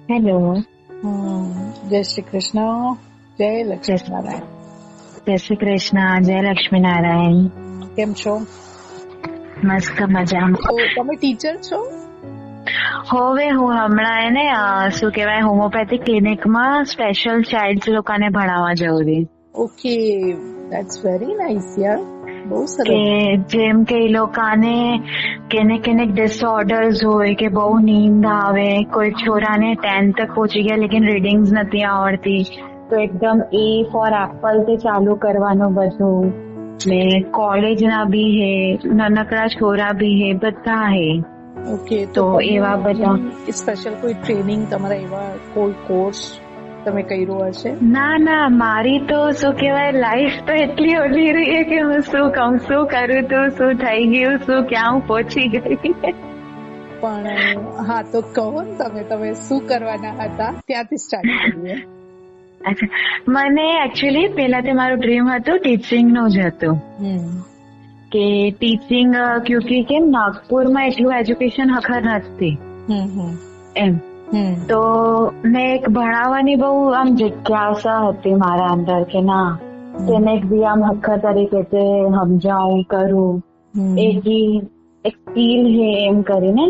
Hello. જય શ્રી કૃષ્ણ. જય જય લક્ષ્મીનારાયણ. શ્રી કૃષ્ણ. જય લક્ષ્મીનારાયણ. કેમ છો? મસ્ત મજામાં. તમે ટીચર છો? હવે હું હમણાં એને શું કહેવાય હોમિયોપેથિક ક્લિનિકમાં સ્પેશિયલ ચાઇલ્ડ લોકોને ભણાવવા જઉં છું. ઓકે, ધેટ્સ વેરી નાઇસ યાર. બહુ સરસ. કે જેમ કે એ લોકોને કેનેક ડિસઓર્ડર્સ હોય કે બહુ નીંદ આવે, કોઈ છોરાને 10th તક પહોંચી ગયા લેકિન રીડિંગ્સ નથી આવડતી, તો એકદમ એ ફોર એપલ તે ચાલુ કરવાનું બધું. ને કોલેજના બી હે, નાનકડા છોરા બી હે, બધા હે. ઓકે, તો એવા બધા સ્પેશિયલ કોઈ ટ્રેનિંગ તમારા એવા કોઈ કોર્સ તમે કર્યો હશે? ના, મારી તો શું કહેવાય લાઈફ તો એટલી ઓલી રહી કે હું શું કહું, શું કરું તું, શું થઈ ગયું, શું ક્યાં હું પહોંચી ગઈ. પણ હા, તો કહો ને તમે શું કરવાના હતા, ત્યાંથી સ્ટાર્ટ કરીએ. મને એકચ્યુઅલી પહેલા તે મારું ડ્રીમ હતું ટીચિંગ નું જ હતું કે ટીચિંગ, ક્યુંકી કેમ નાગપુરમાં એટલું એજ્યુકેશન હખર નથી એમ. તો મેં એક ભણાવવાની બહુ આમ જિજ્ઞાસા હતી મારા અંદર કે ના તેને બી આમ હખર તરીકે સમજાવું કરું, એક સ્કીલ હે એમ કરીને.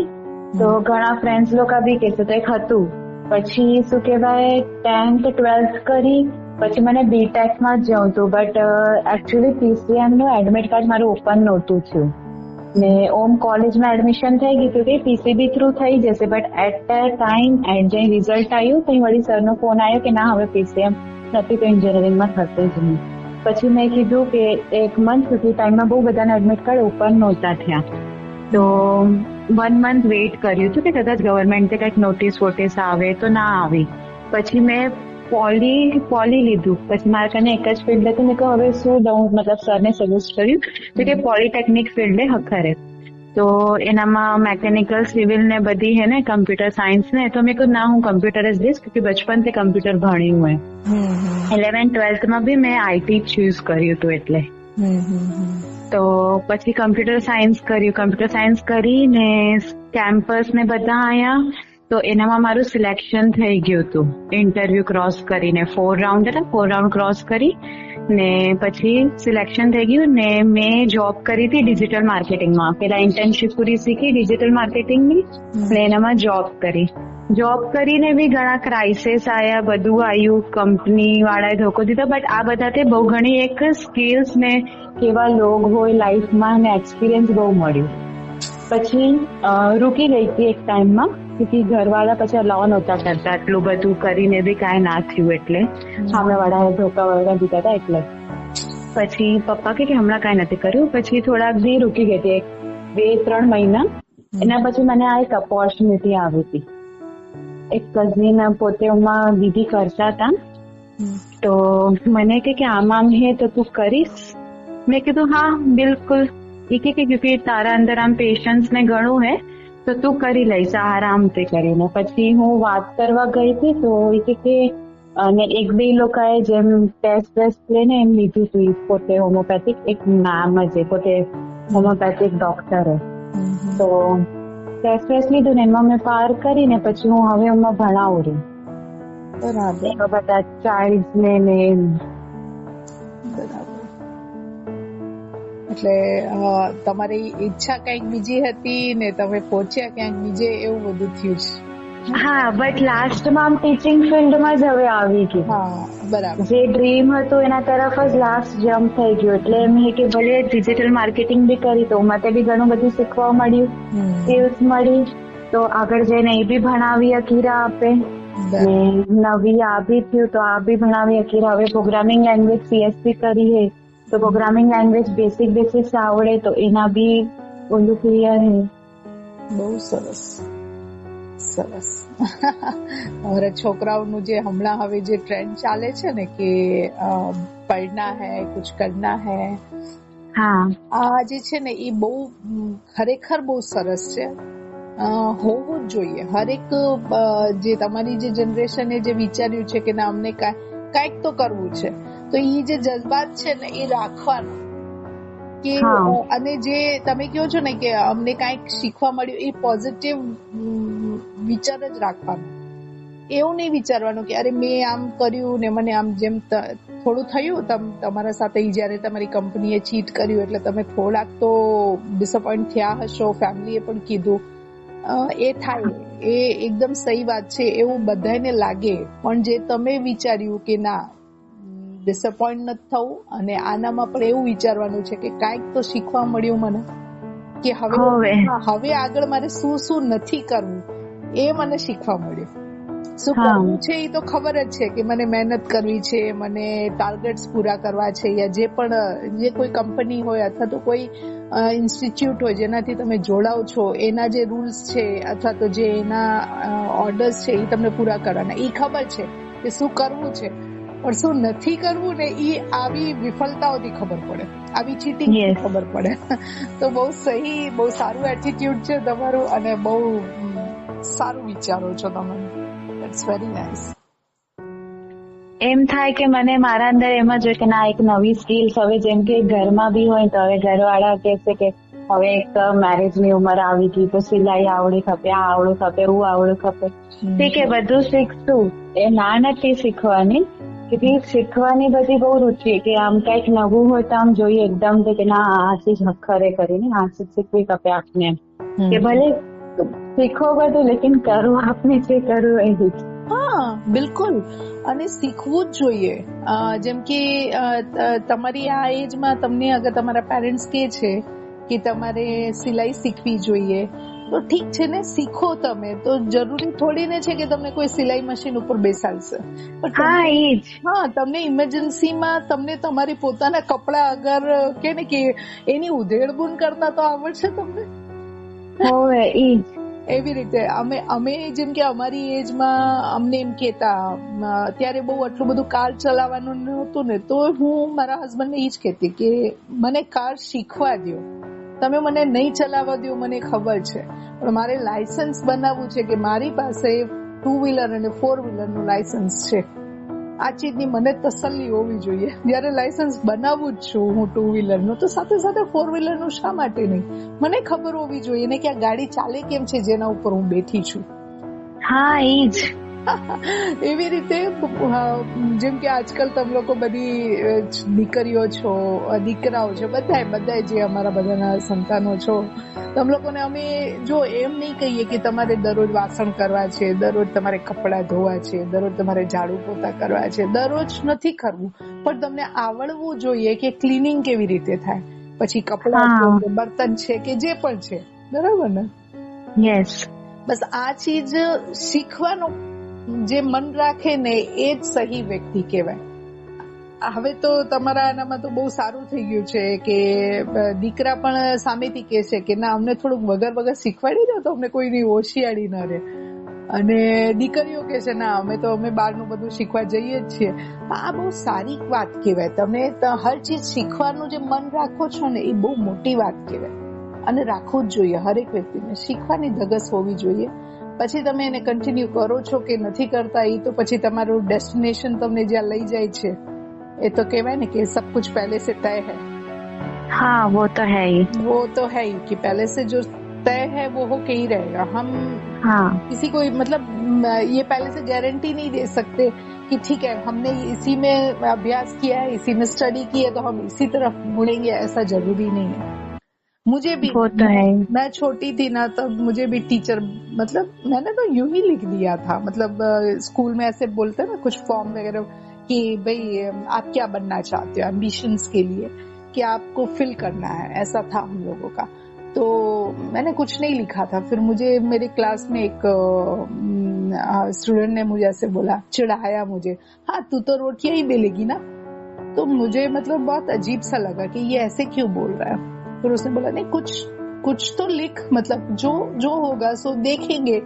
તો ઘણા ફ્રેન્ડ્સ લોકો બી કહેશે તો એક હતું. પછી શું કહેવાય 10th 12th કરી પછી મને બીટેકમાં જ જવું હતું, બટ એકચ્યુઅલી PCM નું એડમિટ કાર્ડ મારું ઓપન નહોતું થયું ને ઓમ કોલેજમાં એડમિશન થઈ ગયું હતું કે PCB થ્રુ થઈ જશે, બટ એટ ધ ટાઈમ જે રિઝલ્ટ આવ્યું તો વળી સરનો ફોન આવ્યો કે ના હવે PCM નથી તો એન્જિનિયરિંગમાં થશે જ નહીં. પછી મેં કીધું કે એક મંથ સુધી ટાઈમમાં બહુ બધાના એડમિટ કાર્ડ ઓપન નહોતા થયા, તો 1 month વેઇટ કર્યું હતું કે કદાચ ગવર્મેન્ટ કંઈક નોટિસ વોટિસ આવે તો ના આવી. પછી મેં પોલી લીધું. પછી મારા કને એક જ ફિલ્ડ હતું, મેં કહ્યું હવે શું લઉં, મતલબ સરને સજેસ્ટ કર્યું તો કે પોલિટેકનિક ફિલ્ડે હખરે. તો એનામાં મેકેનિકલ સિવિલ ને બધી હે ને કમ્પ્યુટર સાયન્સ ને, તો મેં કહ્યું ના હું કમ્પ્યુટર જ લઈશ કે બચપન થી કમ્પ્યુટર ભણ્યું હોય. 11th 12th માં બી મેં IT ચૂઝ કર્યું હતું એટલે. તો પછી કમ્પ્યુટર સાયન્સ કરીને કેમ્પસ ને બધા આયા, તો એનામાં મારું સિલેક્શન થઈ ગયું હતું. ઇન્ટરવ્યુ ક્રોસ કરીને 4 રાઉન્ડ ક્રોસ કરી ને પછી સિલેક્શન થઈ ગયું ને મેં જોબ કરી હતી ડિજિટલ માર્કેટિંગમાં. પેલા ઇન્ટર્નશિપ પૂરી શીખી ડિજિટલ માર્કેટિંગની ને એનામાં જોબ કરીને બી ઘણા ક્રાઇસિસ આયા, બધું આવ્યું, કંપની વાળાએ ધોકો દીધો, બટ આ બધાથી બહુ ઘણી એક સ્કિલ્સ ને કેવા લોગ હોય લાઈફમાં ને એક્સપિરિયન્સ બહુ મળ્યું. પછી રૂકી ગઈ હતી એક ટાઈમમાં, કે ઘરવાળા પછી અલાવ નહોતા કરતા, આટલું બધું કરીને બી કાંઈ ના થયું એટલે સામેવાળાએ ધોકા વગર દીધા હતા એટલે. પછી પપ્પા કે હમણાં કાંઈ નથી કર્યું. પછી થોડાક દી રૂકી ગઈ હતી, 2-3 મહિના. એના પછી મને આ એક ઓપોર્ચ્યુનિટી આવી હતી. એક કઝિન પોતે એમાં દીદી કરતા હતા, તો મને કે આમ હે તો તું કરીશ? મેં કીધું હા બિલકુલ. એ કે ક્યોંકि તારા અંદર આમ પેશન્સ ને ઘણું હે તો તું કરી લઈશ આરામથી કરીને. પછી હું વાત કરવા ગઈ હતી તો એ કે અને 1-2 લોકોએ જેમ ટેસ્ટ લઈને એમ લીધું હતું, પોતે હોમિયોપેથિક એક નામ જ પોતે હોમિયોપેથિક ડોક્ટર હે. તો ટેસ્ટ લીધું ને એમાં મેં પાર કરીને પછી હું હવે એમાં ભણાવું છું. બરાબર. બધા ચાઇલ્ડ ને બરાબર. એટલે તમારી ઈચ્છા કઈક બીજી હતી ને તમે પહોંચ્યા ક્યાંક બીજે, એવું બધું થયું છે? હા, બટ લાસ્ટમાં આમ ટીચિંગ ફિલ્ડમાં જ હવે આવી ગઈ. હા, બરાબર. જે ડ્રીમ હતું એના તરફ જ લાસ્ટ જમ્પ થઈ ગયું. એટલે એમ કે ભલે ડિજિટલ માર્કેટિંગ બી કરી તો માટે બી ઘણું બધું શીખવા મળ્યું, સ્કિલ્સ મળી, તો આગળ જઈને એ બી ભણાવી અકીરા આપે. નવી આ બી થયું તો આ બી ભણાવી અકીરા. હવે પ્રોગ્રામિંગ લેંગ્વેજ CSC કરી હે તો પ્રોગ્રામિંગ લેંગ્વેજ બેસિક્સ આવડે તો એના બી ઓલું ક્લિયર હે. બહુ સરસ. અમારા છોકરાઓનું જે હમણાં હવે જે ટ્રેન્ડ ચાલે છે ને કે પढ़ना है कुछ करना है, હા, આ જે છે ને એ બહુ ખરેખર બહુ સરસ છે. હોવું જ જોઈએ. હરેક જે તમારી જે જનરેશને જે વિચાર્યું છે કે ના અમને કાંઈક તો કરવું છે, તો એ જે જજ્બાત છે ને એ રાખવાનું કે અને જે તમે કહો છો ને કે અમને કાંઈક શીખવા મળ્યું, એ પોઝિટિવ વિચાર જ રાખવાનો એવું નહીં વિચારવાનું કે અરે મેં આમ કર્યું ને મને આમ જેમ થોડું થયું તમારા સાથે જયારે તમારી કંપનીએ ચીટ કર્યું એટલે તમે થોડાક તો ડિસઅપોઇન્ટ થયા હશો, ફેમિલીએ પણ કીધું, એ થાય, એ એકદમ સહી વાત છે, એવું બધાને લાગે. પણ જે તમે વિચાર્યું કે ના ડિસઅપોઇન્ટ નથી થવું અને આનામાં પણ એવું વિચારવાનું છે કે કાંઈક તો શીખવા મળ્યું મને કે હવે આગળ મારે શું શું નથી કરવું એ મને શીખવા મળ્યું. શું કરવું છે એ તો ખબર જ છે કે મને મહેનત કરવી છે, મને ટાર્ગેટ્સ પૂરા કરવા છે, યા જે પણ જે કોઈ કંપની હોય અથવા તો કોઈ ઇન્સ્ટિટ્યૂટ હોય જેનાથી તમે જોડાવ છો એના જે રૂલ્સ છે અથવા તો જે એના ઓર્ડર્સ છે એ તમને પૂરા કરવાના, એ ખબર છે કે શું કરવું છે. પણ શું નથી કરવું ને એ આવી વિફળતાઓથી ખબર પડે, આવી ચીટિંગ ખબર પડે. તો બહુ સહી, બહુ સારું એટીટ્યુડ છે તમારું અને બહુ સારું વિચારો છો તમે. It's very nice. એમ થાય કે મને મારા અંદર એમ જ હોય કે ના એક નવી સ્કિલ્સ, હવે જેમ કે ઘરમાં બી હોય તો હવે ઘરવાળા કહે છે કે હવે એક મેરેજની ઉંમર આવી ગઈ તો સિલાઈ આવડી ખપે, આ આવડું ખપે, હું આવડું ખપે. ઠીક છે, બધું શીખશું, એ ના નથી શીખવાની, કે શીખવાની બધી બહુ રુચિ કે આમ કઈક નવું હોય તો આમ જોઈએ એકદમ કે ના આ ચીજ ખરે કરીને આ ચીજ શીખવી ખપે આપને, કે ભલે શીખો બધું લેકિન કરવું આપને જે કરવું એ જ. હા બિલકુલ, અને શીખવું જ જોઈએ. જેમ કે તમારી આ એજમાં તમને અગર તમારા પેરેન્ટ્સ કહે છે કે તમારે સિલાઈ શીખવી જોઈએ તો ઠીક છે ને, શીખો તમે, તો જરૂરી થોડી ને છે કે તમને કોઈ સિલાઈ મશીન ઉપર બેસાડશે. હા, તમને ઇમરજન્સીમાં તમને તમારી પોતાના કપડા અગર કે ને કે એની ઉધેડબૂન કરતા તો આવડશે તમને. એવી રીતે અમે જેમ કે અમારી એજમાં અમને એમ કેતા, ત્યારે બહુ આટલું બધું કાર ચલાવવાનું નહોતું ને, તો હું મારા હસબન્ડને એ જ કહેતી કે મને કાર શીખવા દો, તમે મને નહીં ચલાવવા દો મને ખબર છે, પણ મારે લાયસન્સ બનાવવું છે કે મારી પાસે 2 વ્હીલર અને 4 વ્હીલરનું લાયસન્સ છે. આ ચીજની મને તસલ્લી હોવી જોઈએ. જયારે લાયસન્સ બનાવું જ છું હું 2 વ્હીલરનું, તો સાથે સાથે 4 વ્હીલરનું શા માટે નહીં, મને ખબર હોવી જોઈએ ને કે આ ગાડી ચાલે કેમ છે જેના ઉપર હું બેઠી છું. હા એ જ. એવી રીતે જેમ કે આજકાલ તમે લોકો બધી દીકરીઓ છો, દીકરાઓ છો, બધા જે અમારા બધાના સંતાનો છો, તમે લોકોને અમે જો એમ નહીં કહીએ કે તમારે દરરોજ વાસણ કરવા છે, દરરોજ તમારે કપડાં ધોવા છે, દરરોજ તમારે ઝાડુ પોતા કરવા છે, દરરોજ નથી કરવું, પણ તમને આવડવું જોઈએ કે ક્લીનિંગ કેવી રીતે થાય, પછી કપડાં છે કે બર્તન છે કે જે પણ છે, બરાબર ને? યસ. બસ આ ચીજ શીખવાનું જે મન રાખે ને એ જ સહી વ્યક્તિ કહેવાય. હવે તો તમારા આનામાં તો બહુ સારું થઈ ગયું છે કે દીકરા પણ સામેથી કહે છે કે ના અમને થોડુંક વગર શીખવાડી દો તો અમને કોઈની હોશિયારી ન રહે, અને દીકરીઓ કહે છે ના અમે બહારનું બધું શીખવા જઈએ જ છીએ. આ બહુ સારી વાત કહેવાય. તમે હર ચીજ શીખવાનું જે મન રાખો છો ને એ બહુ મોટી વાત કહેવાય, અને રાખવું જ જોઈએ. હરેક વ્યક્તિને શીખવાની ધગસ હોવી જોઈએ. પછી તમે એને કન્ટિન્યુ કરો છો કે નથી કરતા એ તો પછી તમારું ડેસ્ટિનેશન તમને જ્યાં લઈ જાય છે એ તો કહેવાય ને કે સબ कुछ पहले से तय है. हाँ वो तो है ही, वो तो है ही कि पहले से जो तय है वो होके ही रहेगा. हम किसी को मतलब ये पहले से गारंटी नहीं दे सकते कि ठीक है हमने इसी में अभ्यास किया है, इसी में स्टडी की है तो हम इसी तरफ मुड़ेंगे, ऐसा जरूरी नहीं है. मुझे भी मैं छोटी थी ना तब मुझे भी टीचर मतलब मैंने तो यूं ही लिख दिया था, मतलब स्कूल में ऐसे बोलते हैं ना कुछ फॉर्म वगैरह कि भाई आप क्या बनना चाहते हो, एम्बिशंस के लिए कि आपको फिल करना है, ऐसा था हम लोगों का. तो मैंने कुछ नहीं लिखा था. फिर मुझे मेरे क्लास में एक स्टूडेंट ने मुझे ऐसे बोला, चिढ़ाया मुझे, हाँ तू तो रोटियां ही बेलेगी ना. तो मुझे मतलब बहुत अजीब सा लगा कि ये ऐसे क्यों बोल रहा है. फिर उसने बोला नहीं कुछ तो लिख, मतलब जो होगा सो देखेंगे.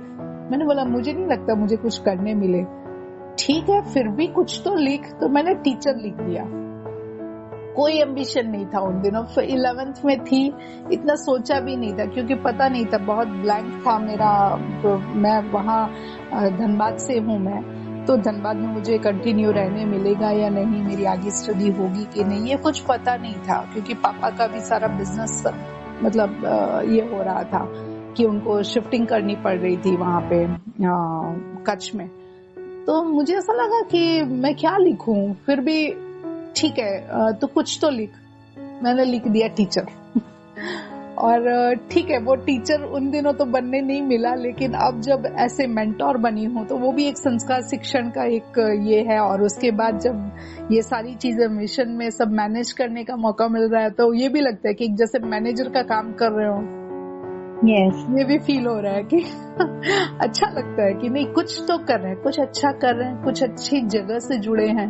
मैंने बोला मुझे नहीं लगता मुझे कुछ करने मिले. ठीक है फिर भी कुछ तो लिख. तो मैंने टीचर लिख दिया. कोई एम्बिशन नहीं था उन दिनों. 11th में थी, इतना सोचा भी नहीं था क्योंकि पता नहीं था, बहुत ब्लैंक था मेरा. तो मैं वहाँ धनबाद से हूँ मैं, तो धनबाद में मुझे कंटिन्यू रहने मिलेगा या नहीं, मेरी आगे स्टडी होगी कि नहीं, ये कुछ पता नहीं था क्योंकि पापा का भी सारा बिजनेस मतलब ये हो रहा था कि उनको शिफ्टिंग करनी पड़ रही थी वहाँ पे कच्छ में. तो मुझे ऐसा लगा कि मैं क्या लिखूं, फिर भी ठीक है तो कुछ तो लिख। मैंने लिख दिया टीचर। और ठीक है, वो टीचर उन दिनों तो बनने नहीं मिला, लेकिन अब जब ऐसे मेंटोर बनी हूँ तो वो भी एक संस्कार शिक्षण का एक ये है। और उसके बाद जब ये सारी चीजें मिशन में सब मैनेज करने का मौका मिल रहा है तो ये भी लगता है कि जैसे मैनेजर का काम कर रहे हो। यस, ये भी फील हो रहा है कि अच्छा लगता है कि नहीं, कुछ तो कर रहे हैं, कुछ अच्छा कर रहे हैं, कुछ अच्छी जगह से जुड़े हैं।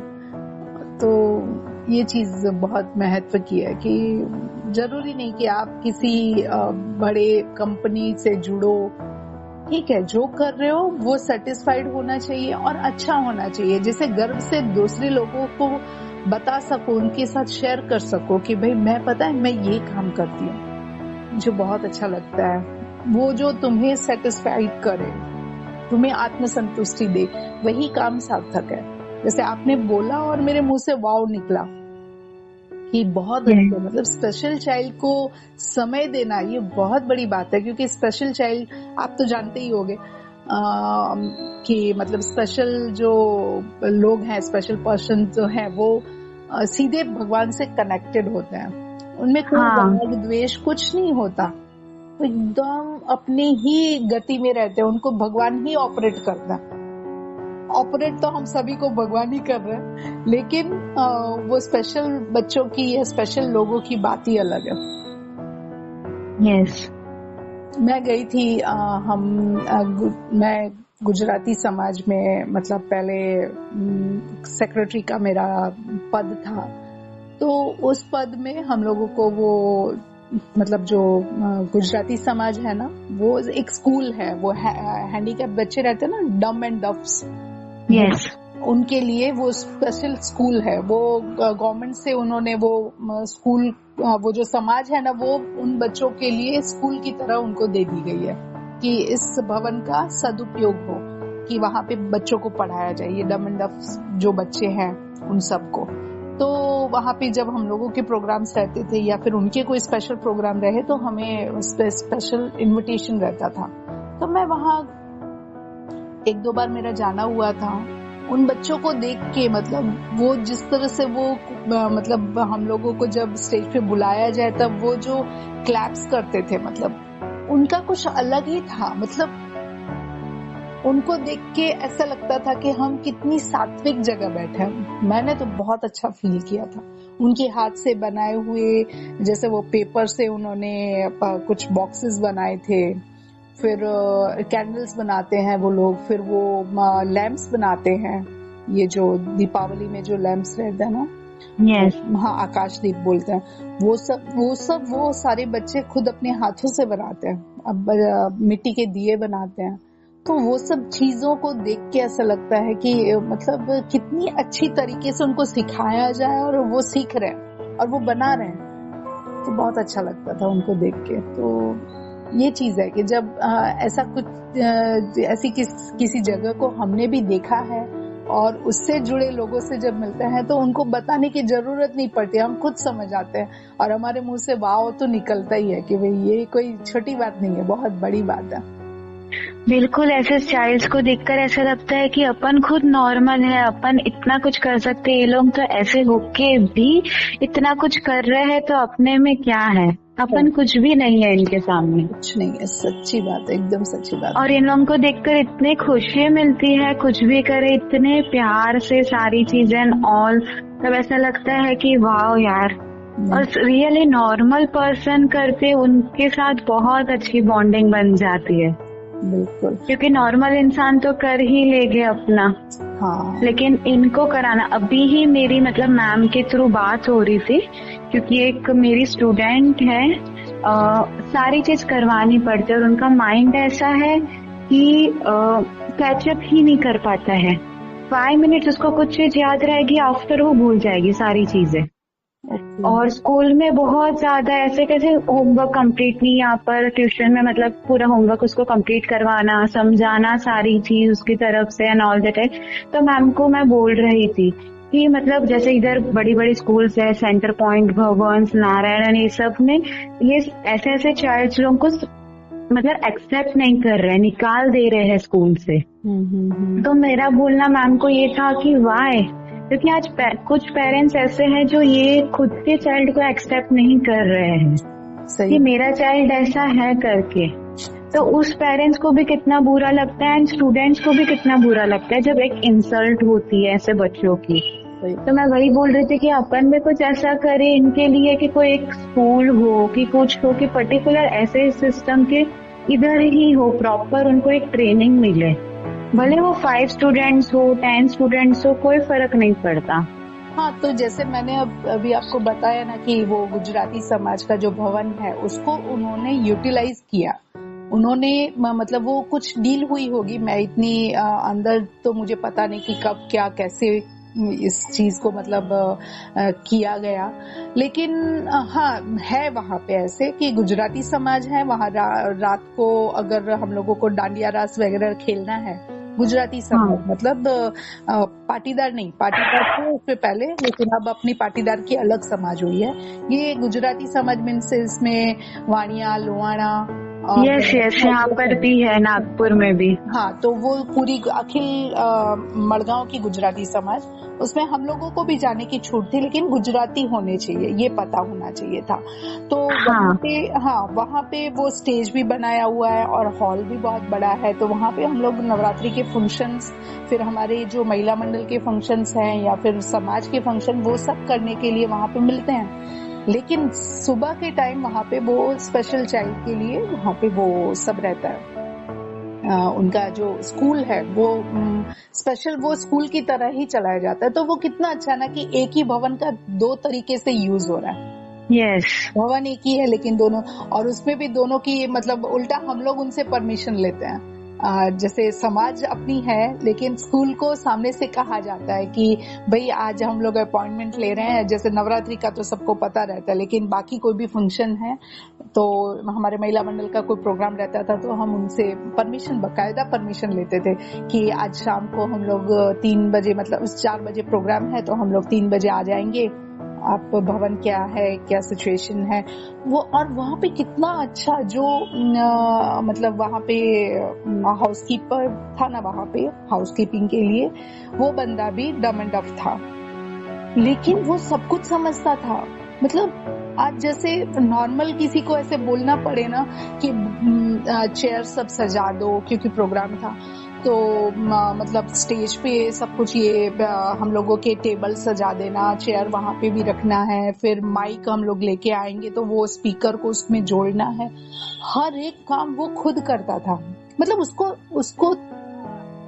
तो ये चीज बहुत महत्व की है कि जरूरी नहीं कि आप किसी बड़े कंपनी से जुड़ो। ठीक है, जो कर रहे हो वो सेटिस्फाइड होना चाहिए और अच्छा होना चाहिए, जिसे गर्व से दूसरे लोगों को बता सको, उनके साथ शेयर कर सको कि भाई मैं, पता है, मैं ये काम करती हूँ, मुझे बहुत अच्छा लगता है। वो जो तुम्हें सेटिस्फाइड करे, तुम्हें आत्मसंतुष्टि दे, वही काम सार्थक है। जैसे आपने बोला और मेरे मुंह से वाव निकला कि बहुत अच्छे, मतलब स्पेशल चाइल्ड को समय देना ये बहुत बड़ी बात है। क्योंकि स्पेशल चाइल्ड आप तो जानते ही होंगे कि मतलब स्पेशल जो लोग हैं, स्पेशल पर्सन जो है, वो सीधे भगवान से कनेक्टेड होते हैं। उनमें कोई राग द्वेष कुछ नहीं होता, तो एकदम अपनी ही गति में रहते हैं। उनको भगवान ही ऑपरेट करता है। ऑपरेट तो हम सभी को भगवान ही कर रहे हैं, लेकिन वो स्पेशल बच्चों की या स्पेशल लोगों की बात ही अलग है। यस, मैं गई थी, मैं गुजराती समाज में, मतलब पहले सेक्रेटरी का मेरा पद था। तो उस पद में हम लोगों को वो, मतलब जो गुजराती समाज है ना, वो एक स्कूल है, वो हैंडीकैप बच्चे रहते हैं ना, डम एंड डफ्स, यस, उनके लिए वो स्पेशल स्कूल है। वो गवर्नमेंट से उन्होंने वो स्कूल, वो जो समाज है ना, वो उन बच्चों के लिए स्कूल की तरह उनको दे दी गई है कि इस भवन का सदुपयोग हो, कि वहाँ पे बच्चों को पढ़ाया जाए, ये डम एंड डफ जो बच्चे हैं उन सबको। तो वहाँ पे जब हम लोगों के प्रोग्राम्स रहते थे या फिर उनके कोई स्पेशल प्रोग्राम रहे तो हमें स्पेशल इनविटेशन रहता था। तो मैं वहाँ एक दो बार मेरा जाना हुआ था। उन बच्चों को देख के, मतलब वो जिस तरह से वो, मतलब हम लोगों को जब स्टेज पे बुलाया जाए तब वो जो क्लैप्स करते थे, मतलब उनका कुछ अलग ही था। मतलब उनको देख के ऐसा लगता था कि हम कितनी सात्विक जगह बैठे हैं। मैंने तो बहुत अच्छा फील किया था। उनके हाथ से बनाए हुए, जैसे वो पेपर से उन्होंने कुछ बॉक्सेस बनाए थे, फिर कैंडल्स बनाते हैं वो लोग, फिर वो लैंप्स बनाते हैं, ये जो दीपावली में जो लैंप्स रहते हैं ना, यस, हाँ, आकाश दीप बोलते हैं, वो सारे बच्चे खुद अपने हाथों से बनाते हैं। अब मिट्टी के दिए बनाते हैं। तो वो सब चीजों को देख के ऐसा लगता है कि मतलब कितनी अच्छी तरीके से उनको सिखाया जाए और वो सीख रहे हैं और वो बना रहे हैं। तो बहुत अच्छा लगता था उनको देख के। तो ये चीज है कि जब ऐसा कुछ ऐसी किसी जगह को हमने भी देखा है और उससे जुड़े लोगों से जब मिलते हैं तो उनको बताने की जरूरत नहीं पड़ती, हम खुद समझ आते हैं और हमारे मुंह से वाव तो निकलता ही है कि भाई ये कोई छोटी बात नहीं है, बहुत बड़ी बात है। बिल्कुल, ऐसे चाइल्ड्स को देखकर ऐसा लगता है कि अपन खुद नॉर्मल है, अपन इतना कुछ कर सकते हैं, ये लोग तो ऐसे होके भी इतना कुछ कर रहे हैं, तो अपने में क्या है, अपन कुछ भी नहीं है इनके सामने। कुछ नहीं है, सच्ची बात है, एकदम सच्ची बात। और इन लोगों को देखकर इतनी खुशी मिलती है, कुछ भी करे इतने प्यार से सारी चीजें ऑल, तब ऐसा लगता है कि वाह यार। और रियली नॉर्मल पर्सन करते उनके साथ बहुत अच्छी बॉन्डिंग बन जाती है। बिल्कुल, क्योंकि नॉर्मल इंसान तो कर ही लेंगे अपना, हाँ, लेकिन इनको कराना, अभी ही मेरी मतलब मैम के थ्रू बात हो रही थी, क्योंकि एक मेरी स्टूडेंट है, सारी चीज करवानी पड़ती है और उनका माइंड ऐसा है कि कैचअप ही नहीं कर पाता है। 5 मिनट उसको कुछ चीज याद रहेगी, आफ्टर वो भूल जाएगी सारी चीजें। और स्कूल में बहुत ज्यादा ऐसे कैसे होमवर्क कंप्लीट नहीं, यहाँ पर ट्यूशन में मतलब पूरा होमवर्क उसको कंप्लीट करवाना, समझाना सारी चीज उसकी तरफ से एंड ऑल दैट है। तो मैम को मैं बोल रही थी कि मतलब जैसे इधर बड़ी बड़ी स्कूल्स है, सेंटर पॉइंट, भवंस, नारायण, ये सब में ये ऐसे ऐसे चाइल्ड लोगों को मतलब एक्सेप्ट नहीं कर रहे, निकाल दे रहे हैं स्कूल से। तो मेरा बोलना मैम को ये था कि वाई, क्योंकि आज कुछ पेरेंट्स ऐसे हैं जो ये खुद के चाइल्ड को एक्सेप्ट नहीं कर रहे हैं कि मेरा चाइल्ड ऐसा है करके। तो उस पेरेंट्स को भी कितना बुरा लगता है एंड स्टूडेंट्स को भी कितना बुरा लगता है जब एक इंसल्ट होती है ऐसे बच्चों की। तो मैं वही बोल रही थी कि अपन भी कुछ ऐसा करे इनके लिए कि कोई एक स्कूल हो कि कुछ हो कि पर्टिकुलर ऐसे सिस्टम के इधर ही हो, प्रॉपर उनको एक ट्रेनिंग मिले, भले वो 5 स्टूडेंट्स हो 10 स्टूडेंट्स हो, कोई फर्क नहीं पड़ता। हाँ, तो जैसे मैंने अभी आपको बताया ना कि वो गुजराती समाज का जो भवन है उसको उन्होंने यूटिलाइज किया। उन्होंने मतलब वो कुछ डील हुई होगी, मैं इतनी अंदर तो मुझे पता नहीं कि कब क्या कैसे इस चीज को मतलब किया गया, लेकिन हाँ है वहाँ पे ऐसे कि गुजराती समाज है वहाँ रात को अगर हम लोगों को डांडिया रास वगैरह खेलना है, गुजराती समाज मतलब पाटीदार नहीं, पाटीदार थे उससे पहले लेकिन अब अपनी पाटीदार की अलग समाज हुई है। ये गुजराती समाज मीन्स इसमें वाणिया लोहाणा यस यहाँ पर भी है, नागपुर में भी। हाँ, तो वो पूरी अखिल मड़गांव की गुजराती समाज, उसमें हम लोगों को भी जाने की छूट थी लेकिन गुजराती होने चाहिए ये पता होना चाहिए था। तो वहाँ पे वो स्टेज भी बनाया हुआ है और हॉल भी बहुत बड़ा है। तो वहाँ पे हम लोग नवरात्रि के फंक्शंस, फिर हमारे जो महिला मंडल के फंक्शंस हैं या फिर समाज के फंक्शन, वो सब करने के लिए वहाँ पे मिलते हैं। लेकिन सुबह के टाइम वहाँ पे वो स्पेशल चाइल्ड के लिए वहाँ पे वो सब रहता है। उनका जो स्कूल है वो स्पेशल वो स्कूल की तरह ही चलाया जाता है। तो वो कितना अच्छा ना कि एक ही भवन का 2 तरीके से यूज हो रहा है। यस भवन एक ही है लेकिन दोनों, और उसमें भी दोनों की मतलब उल्टा हम लोग उनसे परमिशन लेते हैं। जैसे समाज अपनी है लेकिन स्कूल को सामने से कहा जाता है कि भाई आज हम लोग अपॉइंटमेंट ले रहे हैं। जैसे नवरात्रि का तो सबको पता रहता है लेकिन बाकी कोई भी फंक्शन है तो हमारे महिला मंडल का कोई प्रोग्राम रहता था तो हम उनसे परमिशन, बकायदा परमिशन लेते थे कि आज शाम को हम लोग 3 बजे मतलब 4 बजे प्रोग्राम है तो हम लोग 3 बजे आ जाएंगे, आप भवन क्या है क्या सिचुएशन है वो। और वहाँ पे कितना अच्छा जो मतलब वहाँ पे हाउसकीपर था ना, वहाँ पे हाउसकीपिंग के लिए वो बंदा भी डम एंड डफ था लेकिन वो सब कुछ समझता था। मतलब आज जैसे नॉर्मल किसी को ऐसे बोलना पड़े ना कि चेयर सब सजा दो क्योंकि प्रोग्राम था तो मतलब स्टेज पे सब कुछ ये हम लोगों के टेबल सजा देना, चेयर वहाँ पे भी रखना है, फिर माइक हम लोग लेके आएंगे तो वो स्पीकर को उसमें जोड़ना है, हर एक काम वो खुद करता था। मतलब उसको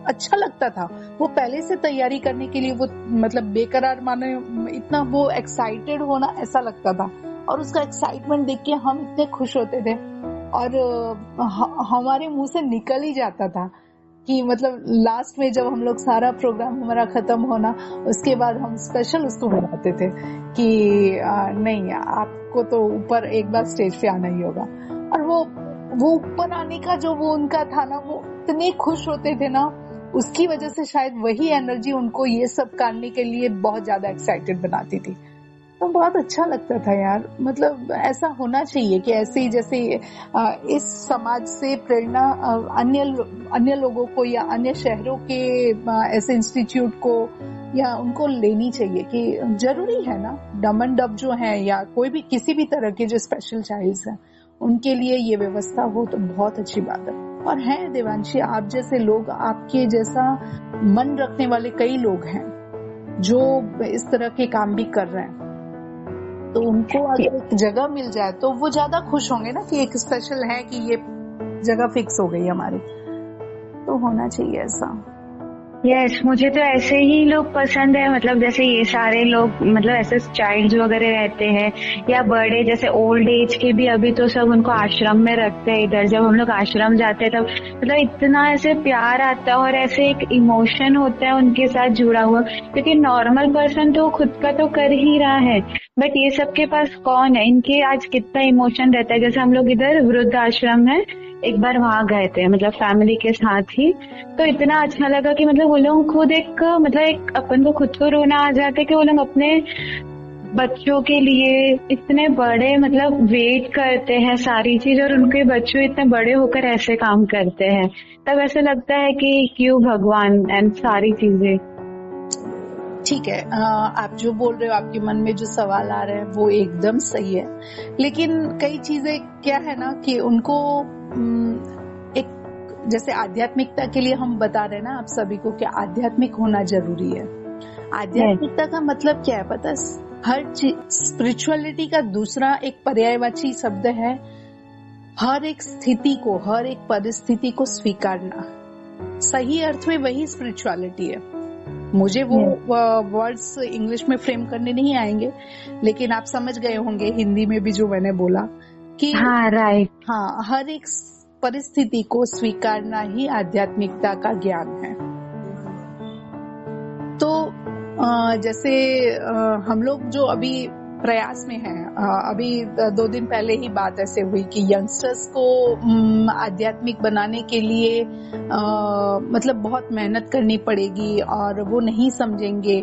अच्छा लगता था, वो पहले से तैयारी करने के लिए वो मतलब बेकरार माने इतना वो एक्साइटेड होना ऐसा लगता था और उसका एक्साइटमेंट देख के हम इतने खुश होते थे और हमारे मुंह से निकल ही जाता था कि मतलब लास्ट में जब हम लोग सारा प्रोग्राम हमारा खत्म होना उसके बाद हम स्पेशल उसको बुलाते थे कि नहीं आपको तो ऊपर एक बार स्टेज पे आना ही होगा। और वो ऊपर आने का जो वो उनका था ना, वो इतने खुश होते थे ना, उसकी वजह से शायद वही एनर्जी उनको ये सब करने के लिए बहुत ज्यादा एक्साइटेड बनाती थी। तो बहुत अच्छा लगता था यार। मतलब ऐसा होना चाहिए कि ऐसे ही जैसे इस समाज से प्रेरणा अन्य लोगों को या अन्य शहरों के ऐसे इंस्टीट्यूट को या उनको लेनी चाहिए कि जरूरी है ना, डम एंड डफ जो है या कोई भी किसी भी तरह के जो स्पेशल चाइल्ड्स हैं उनके लिए ये व्यवस्था हो तो बहुत अच्छी बात है। और है देवांशी, आप जैसे लोग, आपके जैसा मन रखने वाले कई लोग हैं जो इस तरह के काम भी कर रहे हैं, तो उनको अगर एक जगह मिल जाए तो वो ज्यादा खुश होंगे ना कि एक स्पेशल है कि ये जगह फिक्स हो गई हमारी। तो होना चाहिए ऐसा। यस मुझे तो ऐसे ही लोग पसंद है, मतलब जैसे ये सारे लोग मतलब ऐसे चाइल्ड वगैरह रहते हैं या बड़े जैसे ओल्ड एज के भी, अभी तो सब उनको आश्रम में रखते हैं। इधर जब हम लोग आश्रम जाते हैं तब मतलब इतना ऐसे प्यार आता है और ऐसे एक इमोशन होता है उनके साथ जुड़ा हुआ, क्योंकि नॉर्मल पर्सन तो खुद का तो कर ही रहा है बट ये सबके पास कौन है, इनके आज कितना इमोशन रहता है। जैसे हम लोग इधर वृद्ध आश्रम है, एक बार वहां गए थे मतलब फैमिली के साथ ही, तो इतना अच्छा लगा कि मतलब वो लोग खुद एक मतलब एक अपन को खुद को रोना आ जाता है कि वो लोग अपने बच्चों के लिए इतने बड़े मतलब वेट करते हैं सारी चीज, और उनके बच्चे इतने बड़े होकर ऐसे काम करते हैं, तब ऐसे लगता है कि क्यों भगवान एंड सारी चीजें। ठीक है, आप जो बोल रहे हो, आपके मन में जो सवाल आ रहे हैं वो एकदम सही है, लेकिन कई चीजें क्या है ना कि उनको एक जैसे आध्यात्मिकता के लिए हम बता रहे हैं ना आप सभी को कि आध्यात्मिक होना जरूरी है। आध्यात्मिकता का मतलब क्या है पता है? हर चीज, स्पिरिचुअलिटी का दूसरा एक पर्यायवाची शब्द है हर एक स्थिति को, हर एक परिस्थिति को स्वीकारना। सही अर्थ में वही स्पिरिचुअलिटी है। मुझे वो वर्ड्स इंग्लिश में फ्रेम करने नहीं आएंगे, लेकिन आप समझ गए होंगे हिंदी में भी जो मैंने बोला कि हाँ राइट, हाँ, हर एक परिस्थिति को स्वीकारना ही आध्यात्मिकता का ज्ञान है। तो जैसे हम लोग जो अभी प्रयास में हैं, अभी 2 दिन पहले ही बात ऐसे हुई कि यंगस्टर्स को आध्यात्मिक बनाने के लिए मतलब बहुत मेहनत करनी पड़ेगी और वो नहीं समझेंगे।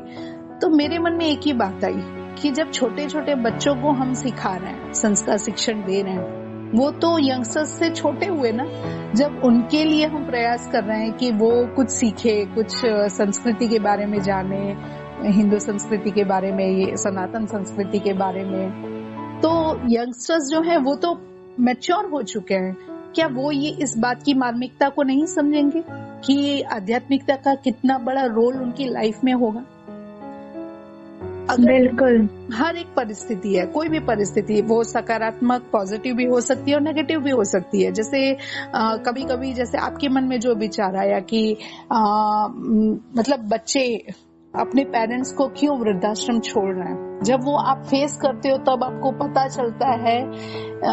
तो मेरे मन में एक ही बात आई कि जब छोटे छोटे बच्चों को हम सिखा रहे हैं, संस्कार शिक्षण दे रहे हैं, वो तो यंगस्टर्स से छोटे हुए ना, जब उनके लिए हम प्रयास कर रहे हैं कि वो कुछ सीखे, कुछ संस्कृति के बारे में जाने, हिंदू संस्कृति के बारे में, ये सनातन संस्कृति के बारे में, तो यंगस्टर्स जो है वो तो मैच्योर हो चुके हैं। क्या वो ये इस बात की मार्मिकता को नहीं समझेंगे कि आध्यात्मिकता का कितना बड़ा रोल उनकी लाइफ में होगा? बिल्कुल। हर एक परिस्थिति है, कोई भी परिस्थिति, वो सकारात्मक पॉजिटिव भी हो सकती है और नेगेटिव भी हो सकती है। जैसे कभी कभी जैसे आपके मन में जो विचार आया कि मतलब बच्चे अपने पेरेंट्स को क्यों वृद्धाश्रम छोड़ रहे हैं, जब वो आप फेस करते हो तब आपको पता चलता है,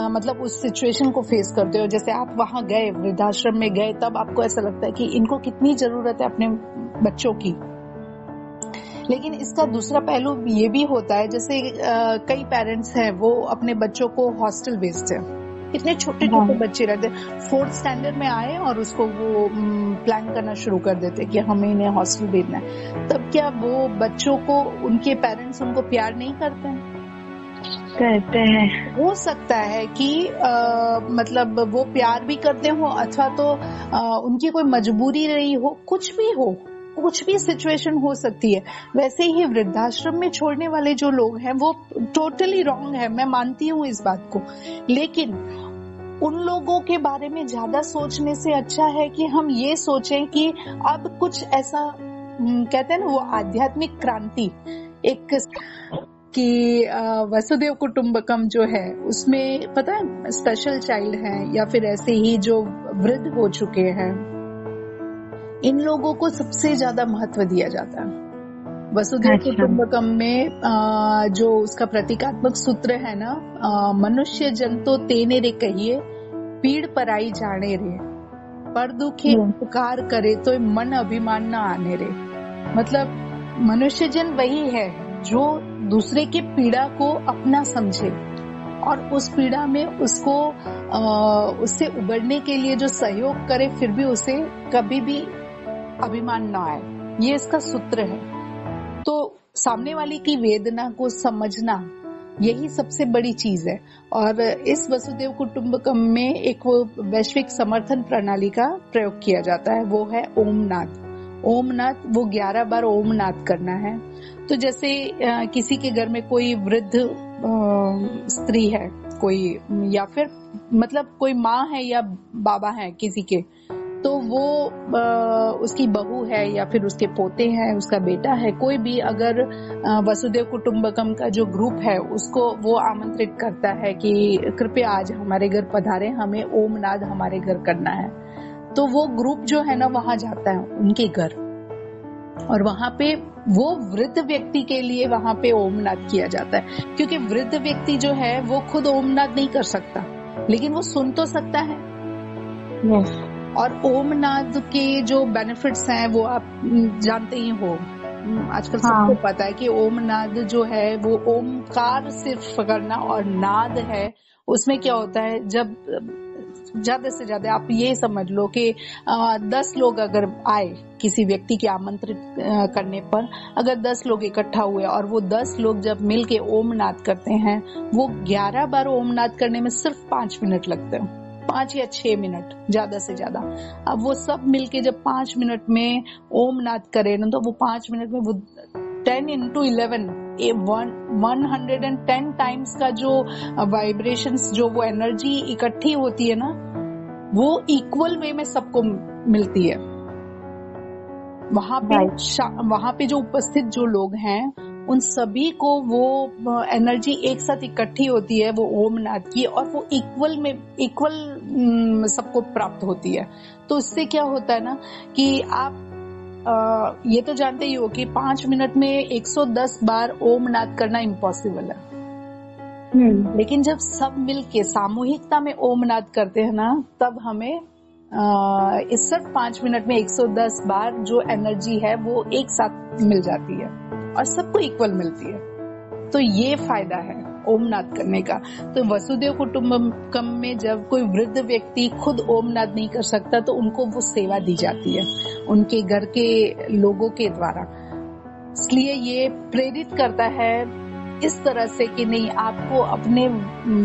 मतलब उस सिचुएशन को फेस करते हो, जैसे आप वहां गए, वृद्धाश्रम में गए, तब आपको ऐसा लगता है कि इनको कितनी जरूरत है अपने बच्चों की। लेकिन इसका दूसरा पहलू ये भी होता है, जैसे कई पेरेंट्स हैं वो अपने बच्चों को हॉस्टल भेजते हैं, कितने छोटे छोटे बच्चे रहते हैं, 4th स्टैंडर्ड में आए और उसको वो प्लान करना शुरू कर देते कि हमें इन्हें हॉस्टल भेजना है। तब क्या वो बच्चों को, उनके पेरेंट्स उनको प्यार नहीं करते हैं? करते हैं। हो सकता है कि मतलब वो प्यार भी करते हो, अथवा तो उनकी कोई मजबूरी रही हो, कुछ भी सिचुएशन हो सकती है। वैसे ही वृद्धाश्रम में छोड़ने वाले जो लोग हैं वो टोटली रॉन्ग है, मैं मानती हूँ इस बात को, लेकिन उन लोगों के बारे में ज्यादा सोचने से अच्छा है कि हम ये सोचें कि अब कुछ ऐसा, कहते हैं ना वो आध्यात्मिक क्रांति, एक कि वसुदेव कुटुंबकम जो है उसमें पता है स्पेशल चाइल्ड है या फिर ऐसे ही जो वृद्ध हो चुके हैं, इन लोगों को सबसे ज्यादा महत्व दिया जाता है। वसुधैव कुटुंबकम में जो उसका प्रतीकात्मक सूत्र है ना, मनुष्य जन तो तेने रे कहिए, पीड़ पराई जाने रे, पर दुखे उपकार करे तो मन अभिमान न आने रे। मतलब मनुष्य जन वही है जो दूसरे के पीड़ा को अपना समझे और उस पीड़ा में उसको उससे उबरने के लिए जो सहयोग करे, फिर भी उसे कभी भी अभिमान ना आए, ये इसका सूत्र है। तो सामने वाले की वेदना को समझना यही सबसे बड़ी चीज है। और इस वसुदेव कुटुंबकम में एक वो वैश्विक समर्थन प्रणाली का प्रयोग किया जाता है, वो है ओमनाद। ओमनाद, वो 11 बार ओमनाद करना है। तो जैसे किसी के घर में कोई वृद्ध स्त्री है, कोई या फिर मतलब कोई माँ है या बाबा है किसी के, तो वो उसकी बहू है या फिर उसके पोते हैं, उसका बेटा है, कोई भी अगर वसुदेव कुटुंबकम का जो ग्रुप है उसको वो आमंत्रित करता है कि कृपया आज हमारे घर पधारें, हमें ओमनाद हमारे घर करना है, तो वो ग्रुप जो है ना वहां जाता है उनके घर, और वहां पे वो वृद्ध व्यक्ति के लिए वहां पे ओमनाद किया जाता है। क्योंकि वृद्ध व्यक्ति जो है वो खुद ओमनाद नहीं कर सकता, लेकिन वो सुन तो सकता है। yes. और ओमनाद के जो बेनिफिट्स हैं वो आप जानते ही हो, आजकल सबको पता है कि ओमनाद जो है वो ओमकार सिर्फ करना, और नाद है उसमें क्या होता है, जब ज्यादा से ज्यादा आप ये समझ लो कि 10 लोग अगर आए किसी व्यक्ति के आमंत्रित करने पर, अगर 10 लोग इकट्ठा हुए और वो 10 लोग जब मिल के ओम नाद करते हैं, वो 11 बार ओम नाद करने में सिर्फ 5 मिनट लगते हैं, 5 या 6 मिनट ज्यादा से ज्यादा। अब वो सब मिलके जब 5 मिनट में ओम नाद करें ना, तो वो 5 मिनट में वो 10 into 11 110 टाइम्स का जो वाइब्रेशंस, जो वो एनर्जी इकट्ठी होती है ना, वो इक्वल वे में सबको मिलती है। वहां पे जो उपस्थित जो लोग हैं, उन सभी को वो एनर्जी एक साथ इकट्ठी होती है वो ओम नाद की, और वो इक्वल सबको प्राप्त होती है। तो इससे क्या होता है ना कि आप ये तो जानते ही हो कि 5 मिनट में 110 बार ओम नाद करना इम्पॉसिबल है। लेकिन जब सब मिलके सामूहिकता में ओम नाद करते हैं ना, तब हमें इस सिर्फ 5 मिनट में 110 बार जो एनर्जी है वो एक साथ मिल जाती है और सबको इक्वल मिलती है। तो ये फायदा है ओम नाद करने का। तो वसुदेव कुटुंबकम में जब कोई वृद्ध व्यक्ति खुद ओम नाद नहीं कर सकता, तो उनको वो सेवा दी जाती है उनके घर के लोगों के द्वारा। इसलिए ये प्रेरित करता है इस तरह से कि नहीं, आपको अपने